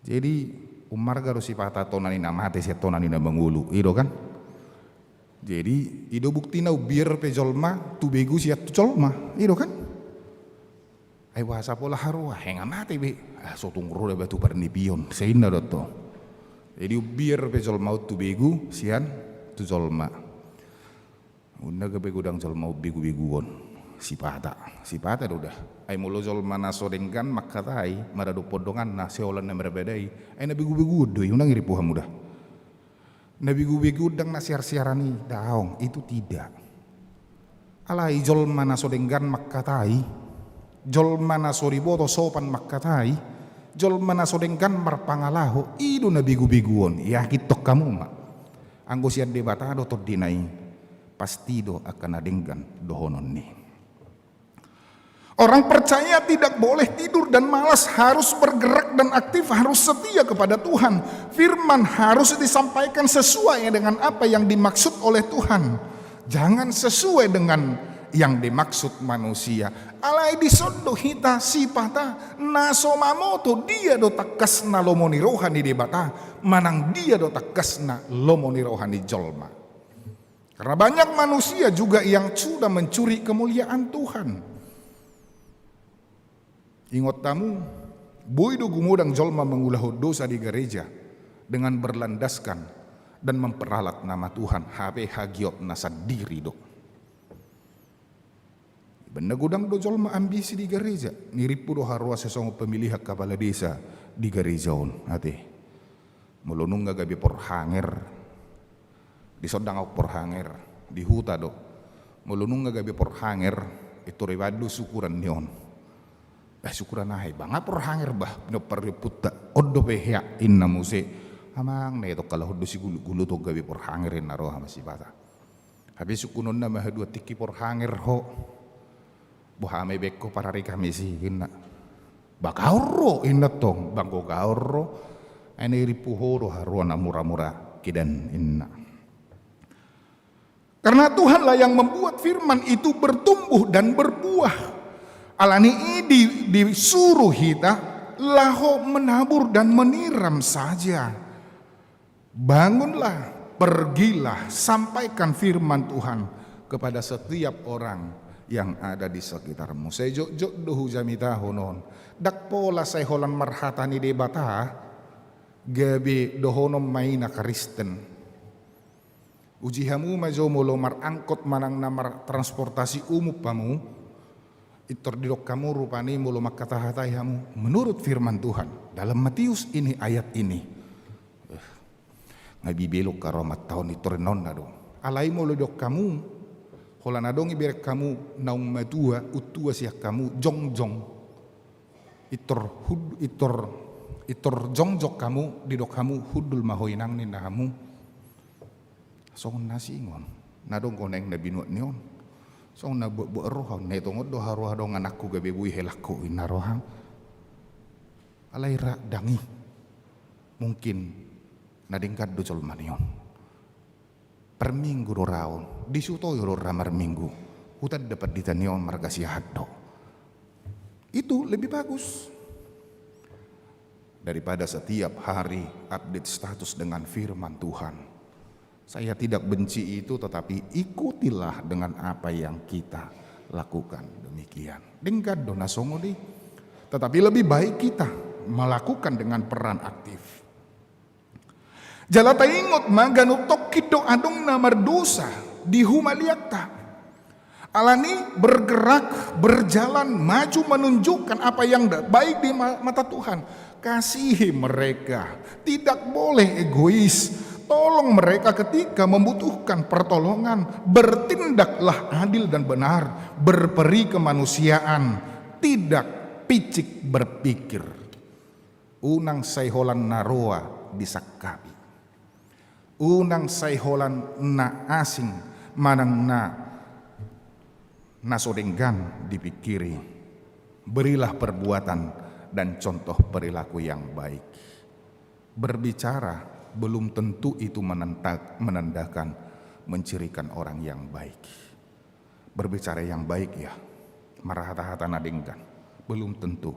Jadi umarga ro si pata to na ni na mati si to na ni na mangulu. Ido kan? Jadi ido bukti na biar pe jolma tu begu si tu jolma. Ido kan? Ay wasa po lah haro henga mati be. Sotung ro da batu pernipion. Seina do to. Jadi biar pe jolma tu begu sian tu jolma. Unda gabe gudang jol mau bigu-biguon si pata udah ay mulo jol mana sodengkan makatai marado podongan na seolan na berbedai ay na bigu-bigu do yung ngiri puham udah na bigu-bigu dang na siar-siarani daong itu tidak alai jol mana sodengkan makatai jol mana soriboto sopan makatai jol mana sodengkan marpangalaho itu na bigu-biguon ya kitok kamu mak anggo siad debatado to dinai pasti do akan adenggan dohonon ni. Orang percaya tidak boleh tidur dan malas, harus bergerak dan aktif, harus setia kepada Tuhan. Firman harus disampaikan sesuai dengan apa yang dimaksud oleh Tuhan. Jangan sesuai dengan yang dimaksud manusia. Alai disodo hita sipata nasomamoto dia do takas na lomoni rohani debata manang dia do takas na lomoni rohani jolma. Karena banyak manusia juga yang sudah mencuri kemuliaan Tuhan. Ingat tamu, boy do gumudang jolma mengulah dosa di gereja dengan berlandaskan dan memperalat nama Tuhan. Habe hagiot nasa diri do. Benda gudang do jolma ambisi di gereja. Niripu do harua sesongo pemilih kepala desa di gereja on. Ate, melunung gabi porhanger. Di sodang au porhanger di huta do melunung gabi porhanger itu rewadu syukuran nion syukuran ahai banga porhanger bah no periputta oddo pehya inna muse amang ne to kalau do si gulu to gabi porhanger na roha masibata habis sukunon na mah dua tiki porhanger ho bohame bekko parari kami si inna bakauro inna tong bangko kauro ene ripuho do haruana murah-murah kidan inna. Karena Tuhanlah yang membuat firman itu bertumbuh dan berbuah. Alani ini disuruh kita laho menabur dan meniram saja. Bangunlah, pergilah, sampaikan firman Tuhan kepada setiap orang yang ada di sekitarmu. Saya jok dohu jamita honon. Dak pola saya holan marhatani de bata, gabi dohonom maina Kristen. Uji hamu majo molo mar angkot manang namar transportasi umum pamu. Itor didok kamu rupani mulu makata-hatai hamu menurut firman Tuhan dalam Matius ini ayat ini ngabi belok karomat tahun itor non nado alai mulu dok kamu hola nadong iber kamu naung madua utua siak kamu jongjong itor jongjok kamu didok kamu hudul mahoinang ni nahamu song nasi ingon nadong koneng nabi nuat neon so na bu rohang neto ngodo haruah dong anakku gabe bui helakku ina rohang alai ra dangi mungkin nadingkad do col manion per minggu do raon disuto yo ramar minggu utad dapat ditanion marga sihat do itu lebih bagus daripada setiap hari update status dengan firman Tuhan. Saya tidak benci itu, tetapi ikutilah dengan apa yang kita lakukan demikian. Dengkad dona songo di. Tetapi lebih baik kita melakukan dengan peran aktif. Jalata ingot maganu tokkido adong namar dosa di humaliakta. Alani bergerak, berjalan, maju menunjukkan apa yang baik di mata Tuhan. Kasihi mereka, tidak boleh egois. Tolong mereka ketika membutuhkan pertolongan, bertindaklah adil dan benar, berperi kemanusiaan, tidak picik berpikir. Unang sayholan naroa disakabi. Unang sayholan na asing manang na nasodenggan dipikiri. Berilah perbuatan dan contoh perilaku yang baik. Berbicara belum tentu itu menandakan mencirikan orang yang baik. Berbicara yang baik ya, marahata-hata nadengkan, belum tentu.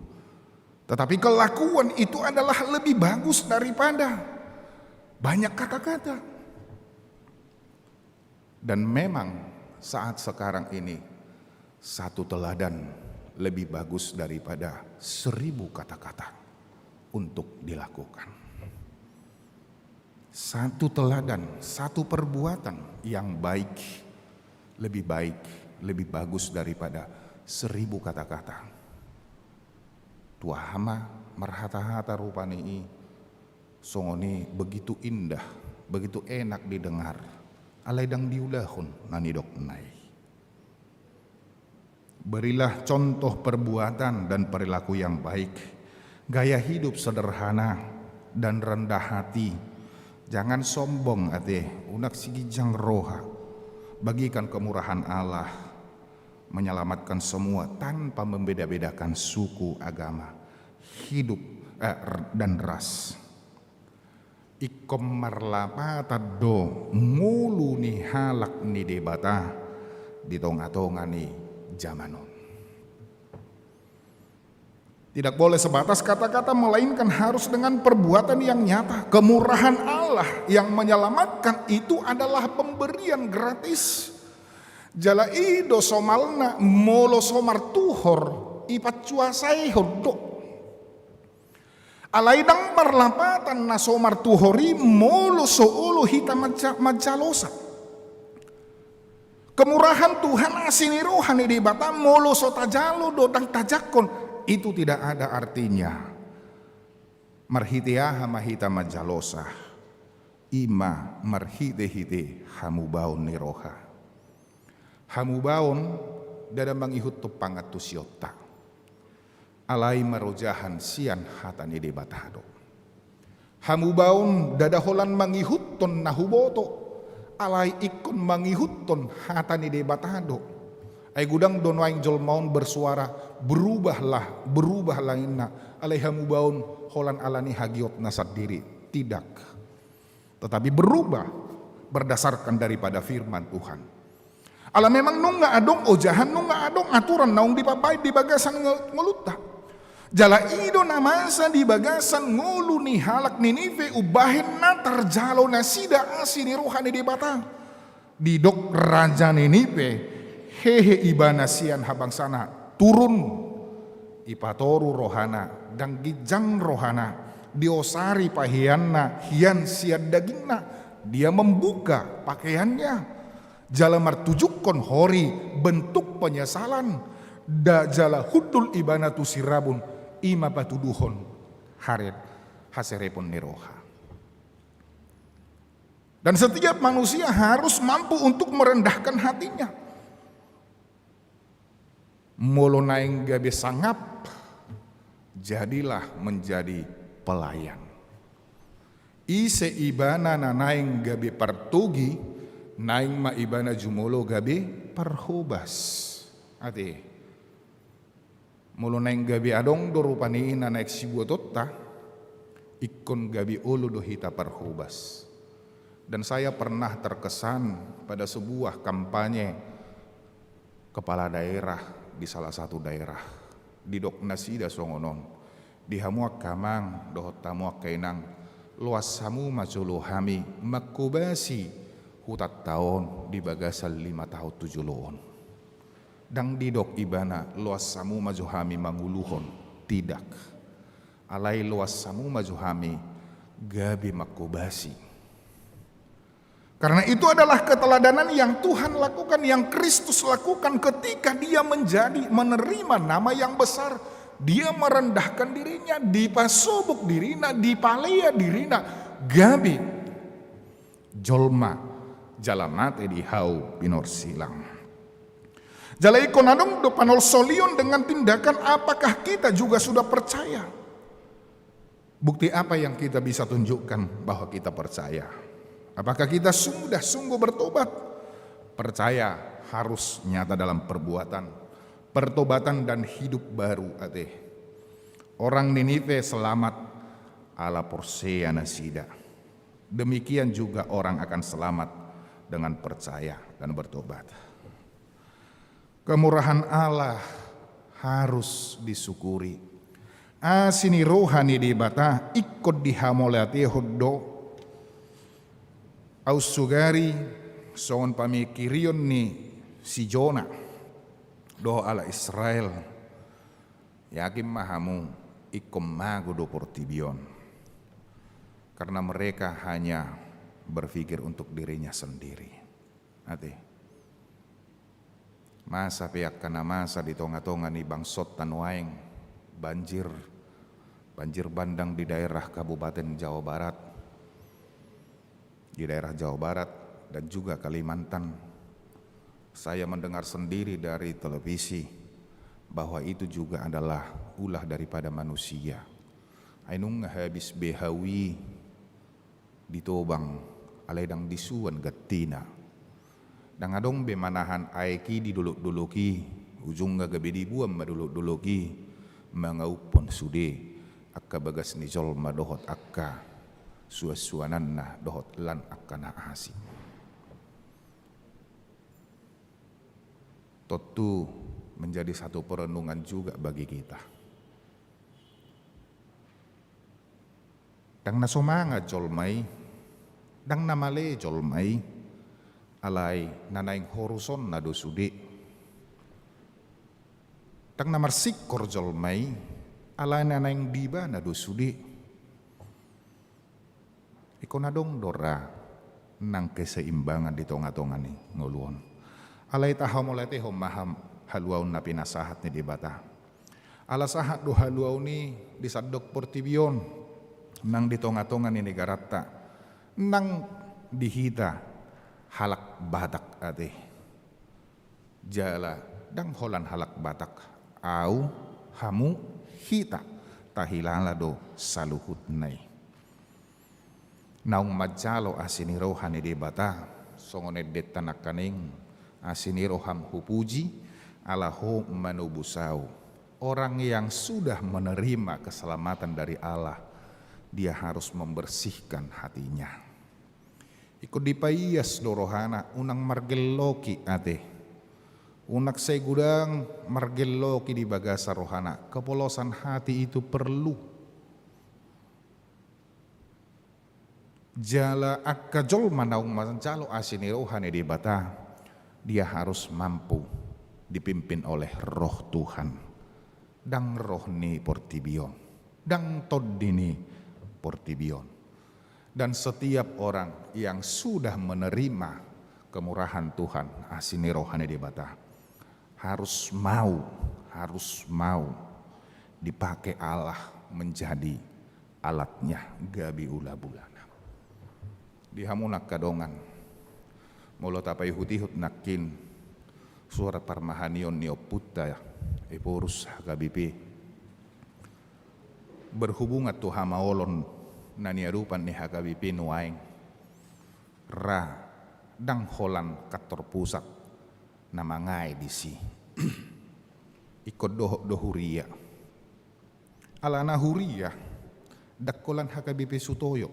Tetapi kelakuan itu adalah lebih bagus daripada banyak kata-kata. Dan memang saat sekarang ini satu teladan lebih bagus daripada 1000 kata-kata untuk dilakukan. Satu teladan, satu perbuatan yang baik, lebih bagus daripada 1000 kata-kata. Tuahama marhata-hata rupani songoni begitu indah, begitu enak didengar. Alaidang diulahun nanidok nai. Berilah contoh perbuatan dan perilaku yang baik, gaya hidup sederhana dan rendah hati. Jangan sombong ate, unak sigijang roha. Bagikan kemurahan Allah, menyelamatkan semua tanpa membeda-bedakan suku, agama, hidup dan ras. Ikom marlapata do mulu ni halak ni debata di tonga-tonga ni zamanon. Tidak boleh sebatas kata-kata, melainkan harus dengan perbuatan yang nyata. Kemurahan Allah yang menyelamatkan itu adalah pemberian gratis. Jala ido somalna molo somar tuhor ipat cuasai hodok. Alaidang perlapatan na somar tuhori molo soolo hita majalosa. Kemurahan Tuhan asini rohani di bata molo so tajalo dodang tajakon. Itu tidak ada artinya. Marhitiaha mahita majalosa, ima marhite-hite hamubaon niroha. Hamubaon dada mangihut tu pangat tu siota. Alai marojahan sian hatani de batado. Hamubaon dada holan mangihut ton nahuboto. Alai ikon mangihut ton hatani de batado. Ay gudang donwaing jolmaun bersuara, berubahlah inna alaihamu baun holan alani hagiot nasad diri. Tidak, tetapi berubah berdasarkan daripada firman Tuhan. Ala memang nunga adong ojahan, nunga adong aturan naung dipabay di bagasan ngelutah. Jala ido namasa di bagasan ngulu ni halak Ninive ubahin na terjalo na sida asini rohani di batang. Didok raja Ninive hehe ibana sian habang sana turun ipatoru rohana dan gijang rohana diosari pahianna hian siad dagingna. Dia membuka pakaiannya jala martujukon hori bentuk penyesalan da jala hudul ibana tu sirabun ima patuduhon haret haserepon niroha. Dan setiap manusia harus mampu untuk merendahkan hatinya. Molo naing gabe sangap, jadilah menjadi pelayan. Ise ibana na naing gabe partugi, naing ma ibana jumolo gabe parhubas. Ate, molo naing gabi adong do rupani na naik sibuototta ikon gabi ulu do hita parhubas. Dan saya pernah terkesan pada sebuah kampanye kepala daerah di salah satu daerah di dok nasida songonon di hamuak kamang dohot tamuak kainang luas samu maculu hami makubasi hutat tahun di bagasal 5 tahun 7 loon. Dang didok ibana luas samu majuhami manguluhon tidak alai luas samu majuhami gabi makubasi. Karena itu adalah keteladanan yang Tuhan lakukan, yang Kristus lakukan ketika dia menerima nama yang besar. Dia merendahkan dirinya, dipasubuk dirinya, dipalea dirinya, gabi jolma jalamate di hau pinor silang. Jalai konadong do panol solion dengan tindakan apakah kita juga sudah percaya? Bukti apa yang kita bisa tunjukkan bahwa kita percaya? Apakah kita sudah sungguh bertobat? Percaya harus nyata dalam perbuatan, pertobatan dan hidup baru. Ate. Orang Ninive selamat ala porsea nasida. Demikian juga orang akan selamat dengan percaya dan bertobat. Kemurahan Allah harus disyukuri. Asini rohani di bata ikut dihamolati hoddo ausugari songon pamikirion ni si Jona do ala Israel yakin mahamu ikom mago do portibion karena mereka hanya berpikir untuk dirinya sendiri. Ate. Masa pihak kana masa di tonga-tonga ni bangsot tanwaeng banjir bandang di daerah Kabupaten Jawa Barat, di daerah Jawa Barat dan juga Kalimantan. Saya mendengar sendiri dari televisi bahwa itu juga adalah ulah daripada manusia. Ainung habis behawi ditobang alaidang disuan gatina. Dan adong be manahan aeki di duluk-duluki ujung gabe dibuam maduluk-duluki mangaupon sude akka bagas ni jolma dohot akka suasuananna dohot lan akka na asi. Totu menjadi satu perenungan juga bagi kita. Dang nasomanga jolmai, dang namale jolmai. Alai nanaing horuson nado sude tang namar sikor jolmai alai nanaing diba nado sude iko nadong dora nang keseimbangan di tonga-tonga ni nguluon alai tahamolete hom maham haluaun na pinasahat ni di bata ala sahat do haluaun ni disadok portibion nang di tonga-tonga ni negarata nang dihita halak batak ate jala dang holan halak batak au hamu hita tahilala do saluhut nai naung majalo asini rohani de bata songone detanak kaning asini roham hupuji ala ho manubusau orang yang sudah menerima keselamatan dari Allah dia harus membersihkan hatinya. Ikut dipayas dorohana unang margeloki ate Unak saya gudang margeloki di bagasa rohana. Kepolosan hati itu perlu. Jala akajol manaung mancalo asini rohani di bata. Dia harus mampu dipimpin oleh roh Tuhan. Dang roh ni portibion. Dang toddini portibion. Dan setiap orang yang sudah menerima kemurahan Tuhan asini rohani di bata. Harus mau dipakai Allah menjadi alatnya gabi ula bulana. Dihamunak kadongan mulo tapai hutihut nakin surat parmahanion nioputta epurus gabipi berhubungan tu hamaolon naniarupan ni hagabipi nuaing ra dang holan kator pusat namangai disi ikut dohuria alana huria dakkolan hakabipe sutoyo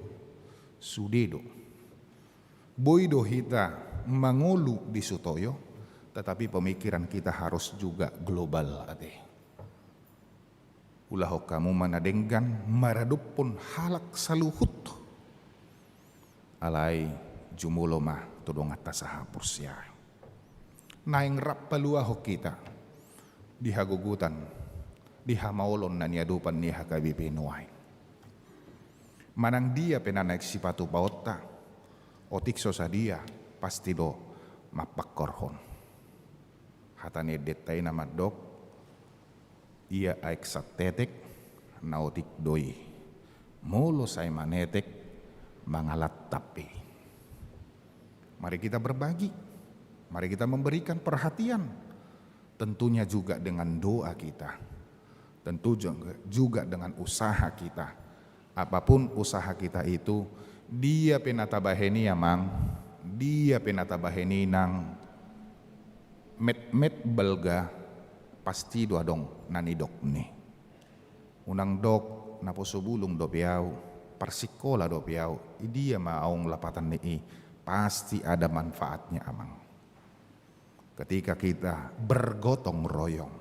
sudedo boido hita mangolu di sutoyo, tetapi pemikiran kita harus juga global ade. Ulah kamu manadenggan maradupun halak saluhut alai jumulo mah tudong atas hapusya. Naing rap paluaho kita dihagugutan dihamaolon na niadupan ni hakabipi nuay. Manang dia penanaik sipatu paota otikso sa dia pasti do mapakorhon. Hatane detay na madok ia aik sa tetek na otik doi. Mulo say manetek mangalat tapi. Mari kita berbagi. Mari kita memberikan perhatian, tentunya juga dengan doa kita, tentu juga dengan usaha kita. Apapun usaha kita itu, dia penatabaheni amang, dia penatabaheni nang met belga pasti doa dong nani dok nih. Unang dok naposo bulung do piau, persikola do piau, dia maong lapatan ni pasti ada manfaatnya amang. Ketika kita bergotong royong,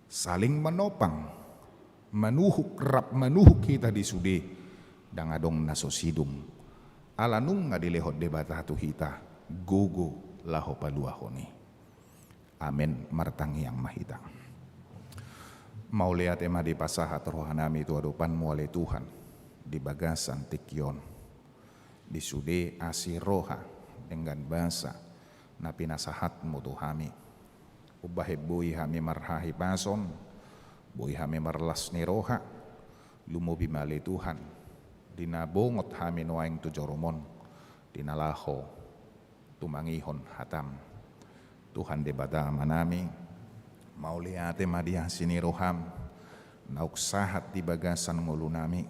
saling menopang, manuhuk kita di sudi, dangadong nasosidum, alanung ngadilehot debatatu hita, gugu laho paluahoni. Amin martang yang mahita. Mau lihat ema di pasahat rohanami itu adupan muale Tuhan, di bagasan tikyon, di sudi asiroha dengan bahasa, na pinasahat mo to hami. Ubahe buhi hami marhahi pason, buhi hami marlas ni roha, lumubi mali Tuhan, dinabungot hami nuaing tu joromon, dinalaho, tumangihon hatam. Tuhan debata manami, mauliate madiah sini roham, nauksahat di bagasan ngulu nami,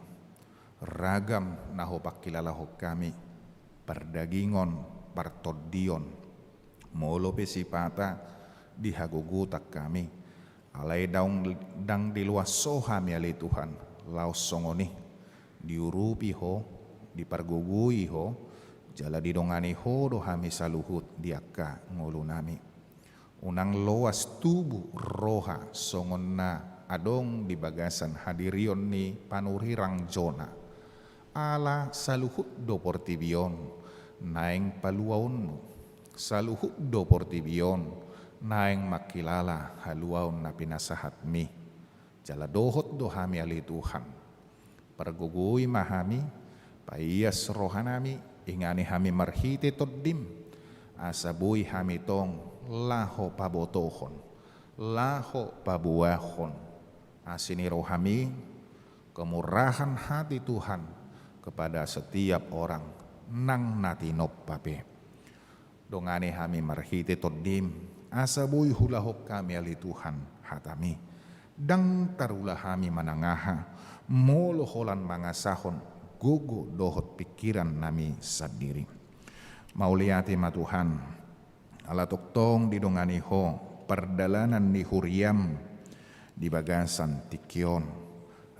ragam nahopak kilalaho kami, perdagingon, partodion, molo pesipata dihagugutak kami alay daung dang diluas sohami ali Tuhan laos songoni diurupi ho dipargugui ho jala didongani ho dohami saluhut diaka ngulu nami unang loas tubuh roha songon na adong di bagasan hadirion ni panurirang jona ala saluhut do portibion naing paluaunmu saluhut do portibion naing makilala haluaun na pinasahat mi jala dohot dohami ali Tuhan pergugui mahami paiyas rohanami ingani hami marhite toddim asabui hami tong laho pabotohon laho pabuahon asini rohami kemurahan hati Tuhan kepada setiap orang nang natinop pape dongane hami marhite toddim asabui hulahok kami ali Tuhan hatami dang tarulah hami manangaha molo holan mangasahon gugu dohot pikiran nami sadiri mauliati ma Tuhan ala toktong didongani ho perdalanan ni huriam di bagasan tikyon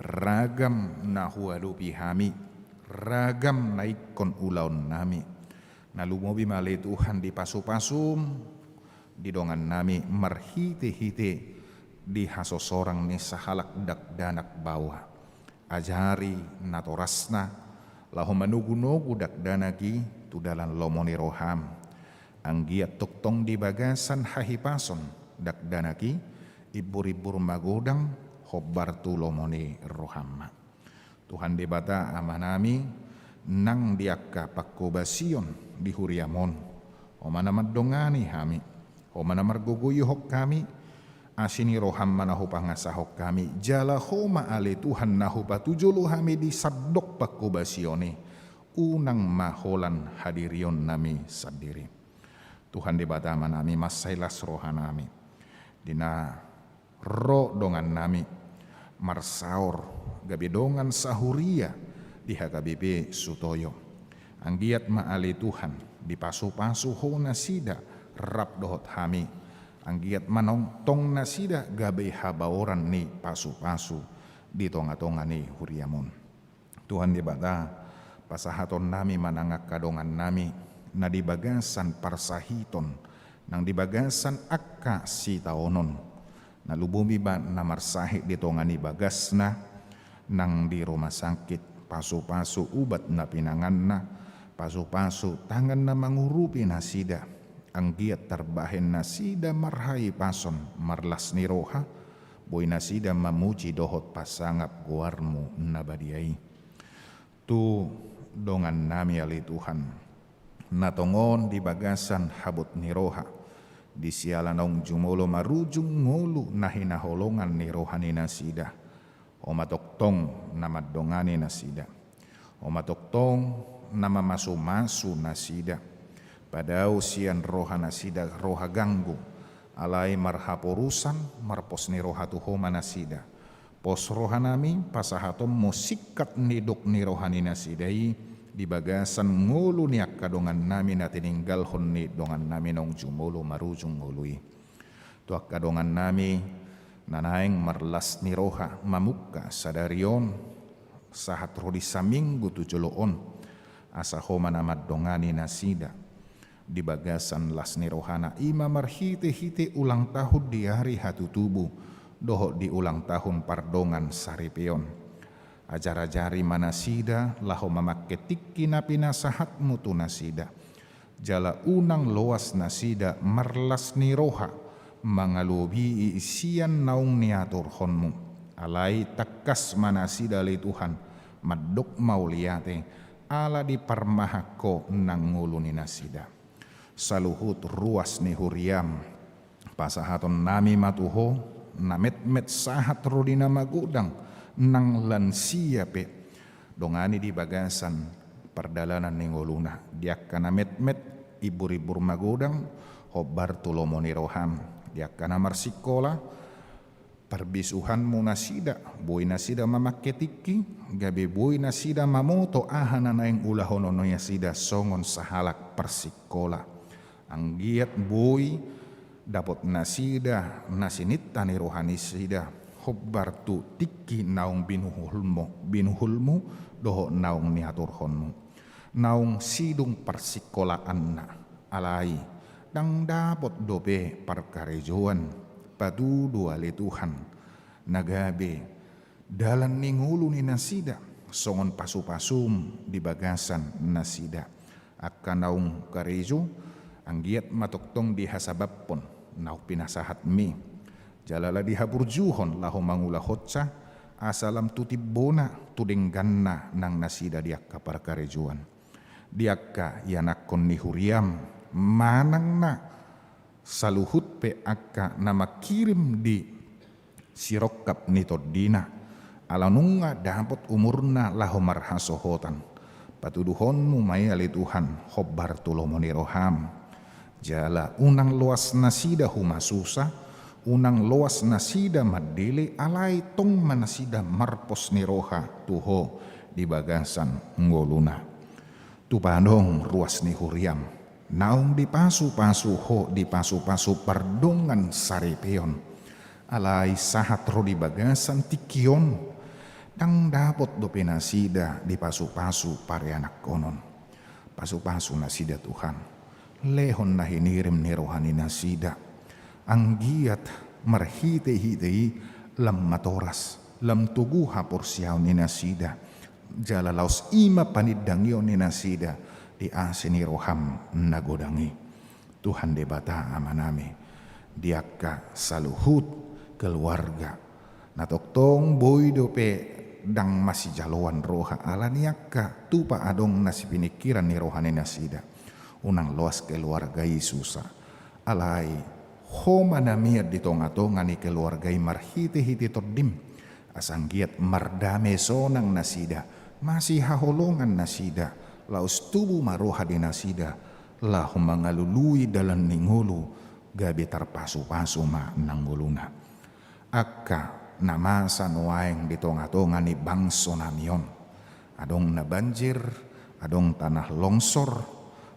ragam nahuadupi hami ragam naikon ulaun nami nalumobi mali Tuhan di pasu-pasum di dongan nami marhite-hite di hasosorang ni sahalak dak danak bawa ajari natorasna lahu manugu-nugu dak danaki tu dalan lomoni roham anggiat tuktong di bagasan hahipason dak danaki ibur-ibur magodang hobbar tu lomoni roham. Tuhan debata amanami nang diakka pakkobasion di huriamon o mana madongani hami o mana marguguyuhok kami asini roham manahu pangasahok kami jala homa ale Tuhan nahu patujulu hami di sabdok pakkobasione unang maholan hadirion nami sadiri. Tuhan debata amanami masailas rohanami dina ro dongan nami marsaor gabidongan sahuria di HKBP Sutoyo anggiat maali Tuhan di pasu-pasu ho nasida rap dohot hami anggiat manong tong nasida gabe habaoran ni pasu-pasu di tonga-tonga ni huriamon. Tuhan di bata pasahaton nami manangak kadongan nami na di bagasan parsahiton nang di bagasan akka si taonon na lubumi ba na marsahi di tonga ni bagasna nang di rumah sakit pasu-pasu ubat na pinangan na pasu-pasu tangan na mangurupi nasida anggiat terbahen nasida marhai pason marlas ni roha boy nasida mamuji dohot pasangap guarmu nabadiai tu dongan nami ali Tuhan natongon di bagasan habut ni roha di sialanong jumolo marujung ngulu nahinaholongan ni rohani nasida o matoktong na madongani nasida o matoktong na mamasu-masu nasida padao sian roha nasida roha ganggu alai marhaporusan marpos ni roha tuho manasida pos roha nami pasahatom musikat nidok ni rohani nasidai di bagasan ngulu niak kadongan nami na tininggal honni dongan nami nong jumolo marujung ngului tuak kadongan nami nanaeng marlas ni roha mamuka sadarion sahat rodi saminggu tujuloon asa homa namad dongani nasida di bagasan las ni rohana ima marhite-hite ulang tahun di hari hatu tubuh doho di ulang tahun pardongan saripion ajar-ajari manasida laho mamakke tikki napi nasahat mutu nasida jala unang loas nasida marlas ni roha mangalubi isian naung niatur honmu alai takas manasida li Tuhan madok mauliate ala di parmahako nang nguluni nasida saluhut ruas ni huriam pasahaton nami matuho namet-met sahat rodina magudang nang lansia pe dongani di bagasan perdalanan ni nguluna diakka namet-met ibur-ibur magudang hobbar tulomoni roham diakka namar sikola perbisuhan mu nasida boy nasida mamakke tikki gabe boy nasida mamoto ahana naeng ulahonono yasida songon sahalak persikola anggiat boy dapot nasida nasinitta ni rohani sida hobbar tu tikki naung binuhulmu doho naung niatur honmu naung sidung persikolaan na alai dang dapot dobe parkarejoan patudu ali Tuhan nagabe dalan ningulu ni nasida songon pasu-pasum di bagasan nasida akan naung karejo anggiat matoktong di hasabapon nauk pinasahat mi jalala di haburjuhon laho mangulahotsa asalam tutibona tudengganna nang nasida diakka parkarejoan diakka yanakon ni huriam manang na saluhut pe akka nama kirim di sirokap ni todina alanunga dapot umurna laho marhasohotan patuduhonmu may ali Tuhan hobbar tulomoni roham jala unang luas nasida humasusa unang luas nasida madili alai tong manasida marpos ni roha tuho di bagasan ngoluna tupanong ruas ni huriam naung di pasu-pasu ho di pasu-pasu pardongan saripeon alai sahat ro di bagasan tikion dang dapot do penasida di pasu-pasu pare anak konon pasu-pasu nasida Tuhan lehon na hinirim ni rohani nasida anggiat marhite-hitei lam matoras lam tuguha porsiaw ni nasida jala laos ima panidangyo ni nasida di asini roham nagodangi Tuhan debata amanami diaka saluhut keluarga natoktong boy dope dang masih jaloan roha ala niaka tupa adong nasi pinikiran ni rohani nasida unang loas keluarga Yesusa alai homa namiat di tonga-tonga ni keluarga marhiti-hiti tordim asanggiat mardame sonang nasida masih haholongan nasida laus tubuh maroha di nasida lah mangalului dalam ningulu gabi tarpasu-pasu ma nangguluna akka namasa nuaeng di tonga-tonga ni bangso namion adong na banjir adong tanah longsor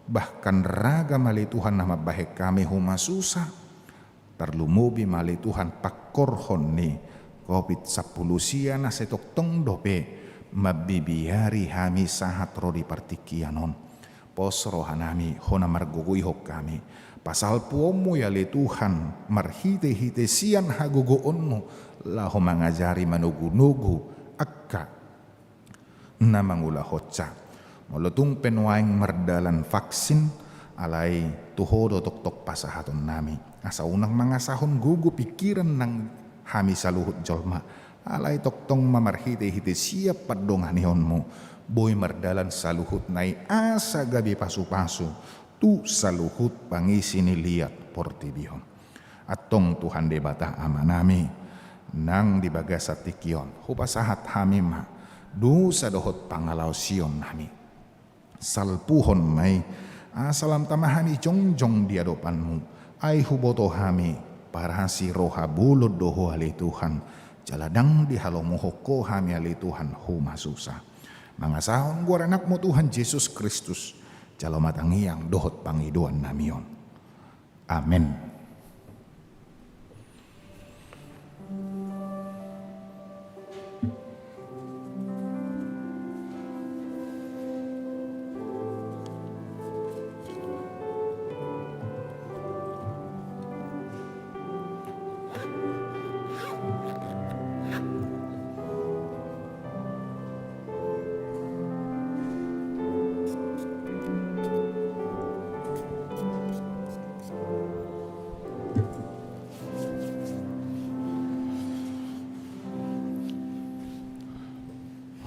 bahkan raga mali Tuhan nama baik kami huma susah terlumubi mali Tuhan pakkorhon ni COVID-10 siana setok tong dope mabibiari hami sahat rodi partikianon pos rohanami hona margugui hok kami pasal puomu ya li Tuhan marhite-hite sian hagugoonmu laho mangajari manugu-nugu akka namangula hotsa molotung penuaing merdalan vaksin alai tuhodo tok-tok pasahaton nami asa unang mga sahon gugu pikiran ng hami saluhut jolma alai toktong mamarhite-hite siap padonganion mo boy merdalan saluhut nai asa gabi pasu-pasu tu saluhut pangisi ni liat portibihon atong Tuhan debata amanami nang dibagasa tikion hupasahat hamima dusa dohot pangalaw sion nami salpuhon may asalam tamahani jongjong di adopanmu ay huboto hami para si roha bulod doho ali Tuhan jaladang di halomohoko hami ali Tuhan humasusa mga sahon guaranak mo Tuhan Yesus Kristus jalomatangiang dohot pangiduan namion amen.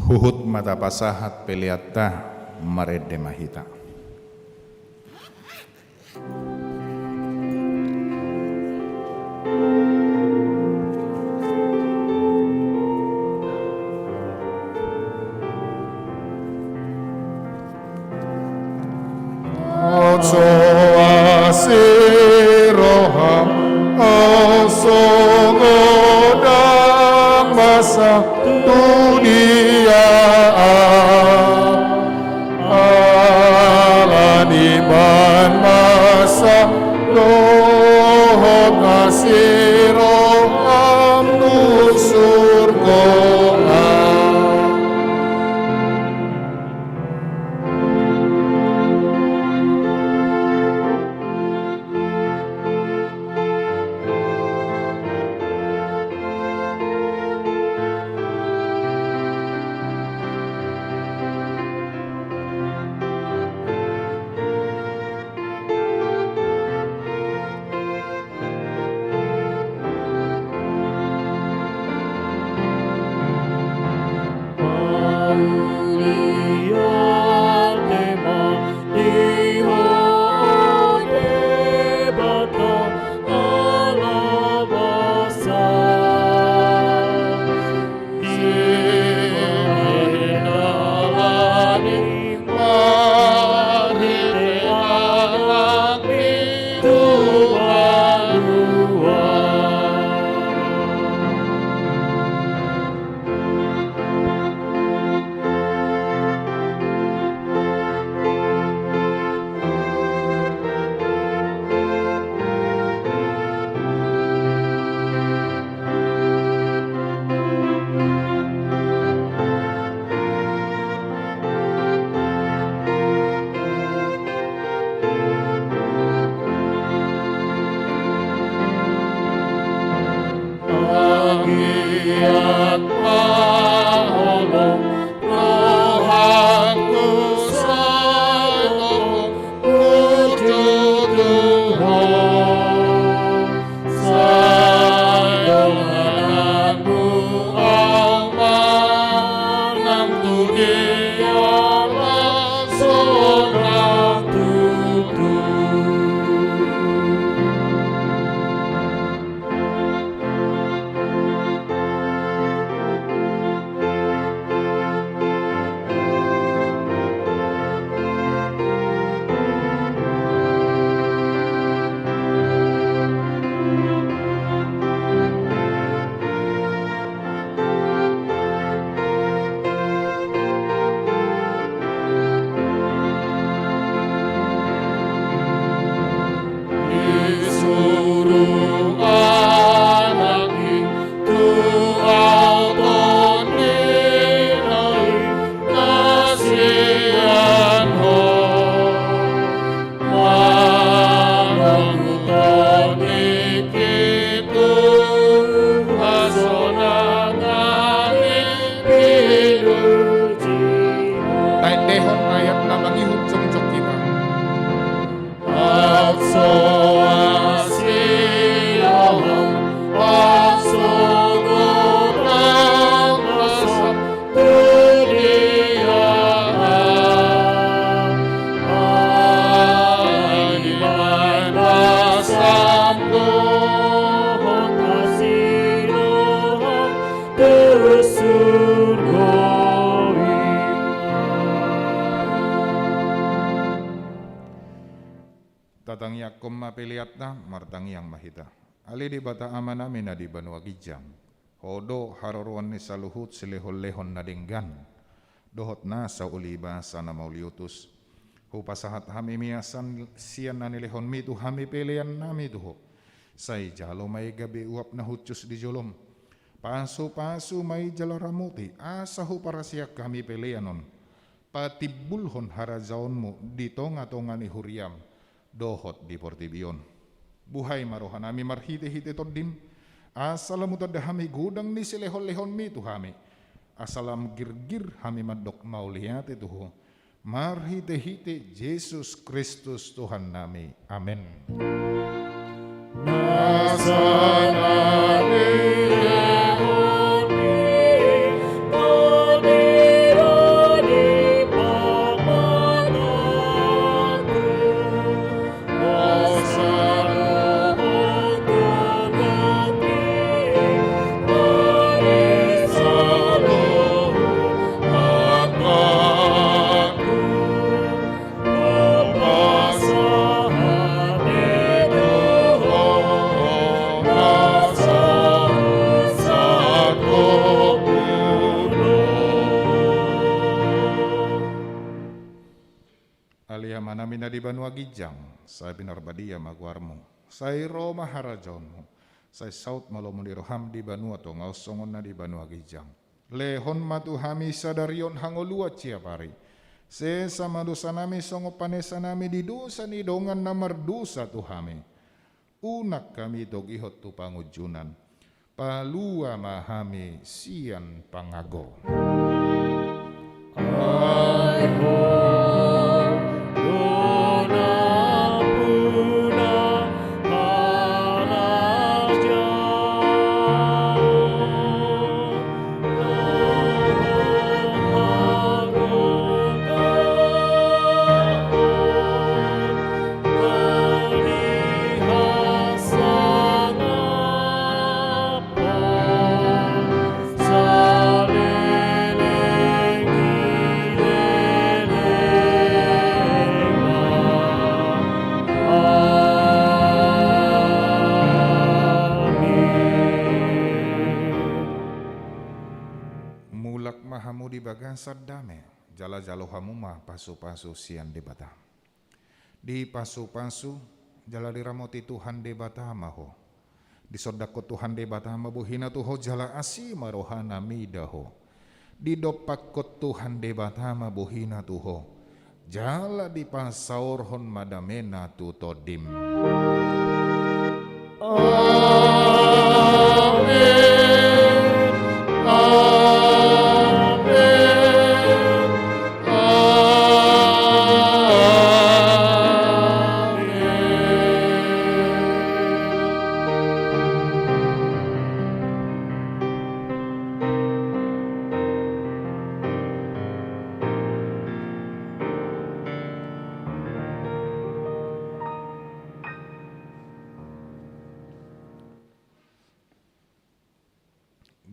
Huhut mata pasahat peliata marede mahita. Asiroham asogodang masa dunia ala di ban masa lohong asiroham nusur komma piliatna martang yang mahita. Ali di bata amanami na di Banua Gijang. Hodo haroruan ni saluhut silehon-lehon na dinggan. Dohot na sa uliba sana mauliutus. Hupasahat hami miasan siyan na nilehon mi tu hami pilian nami tuho. Say jalo may gabi uap na hutsus di jolom. Paso-paso may jalaramuti. Asa hu para siya kami pilianon. Patibulhon harazaon mo dito nga tonga ni Huriam. Dohot di Portibion. Buhay marohan nami marhite-hite todim. Asalam utada hami gudang ni silehon-lehon mi tu hami. Asalam girgir hami madok mauliyate tuho. Marhite-hite Jesus Kristus Tuhan nami. Amen. Manami na di Banua Gijang, sa binarbadia magwarmo, sa Roma harajon mo, sa South Malomuniroham di Banua to, ngausongon na di Banua Gijang. Lehon matuhami sa darion hangoluat siya pari. Se sa madusa nami songo panesa nami di dosa ni dongan na mardusa tuhami. Unak kami togihot tu pangujunan, palua mahami siyan pangago. Sadame jala-jalo hamuma pasu-pasu sian de bata. Di pasu-pasu jala diramoti Tuhan de bata maho. Di sodako Tuhan de bata mabuhina tuho jala asi marohana midaho. Di dopakot Tuhan de bata mabuhina tuho. Jala di pasaurhon madamena tutodim.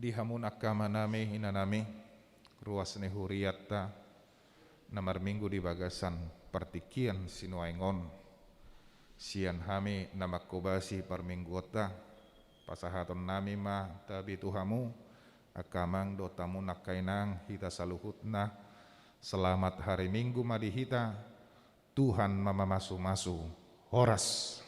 Di hamun akama nami hinanami ruas ne huriatta namar minggu di bagasan partikian sinuaingon sian hami namakobasi parminggota pasahaton nami ma tabi tuhamu akamang dotamu nakainang hita saluhutna selamat hari minggu madihita Tuhan mamamasu-masu horas.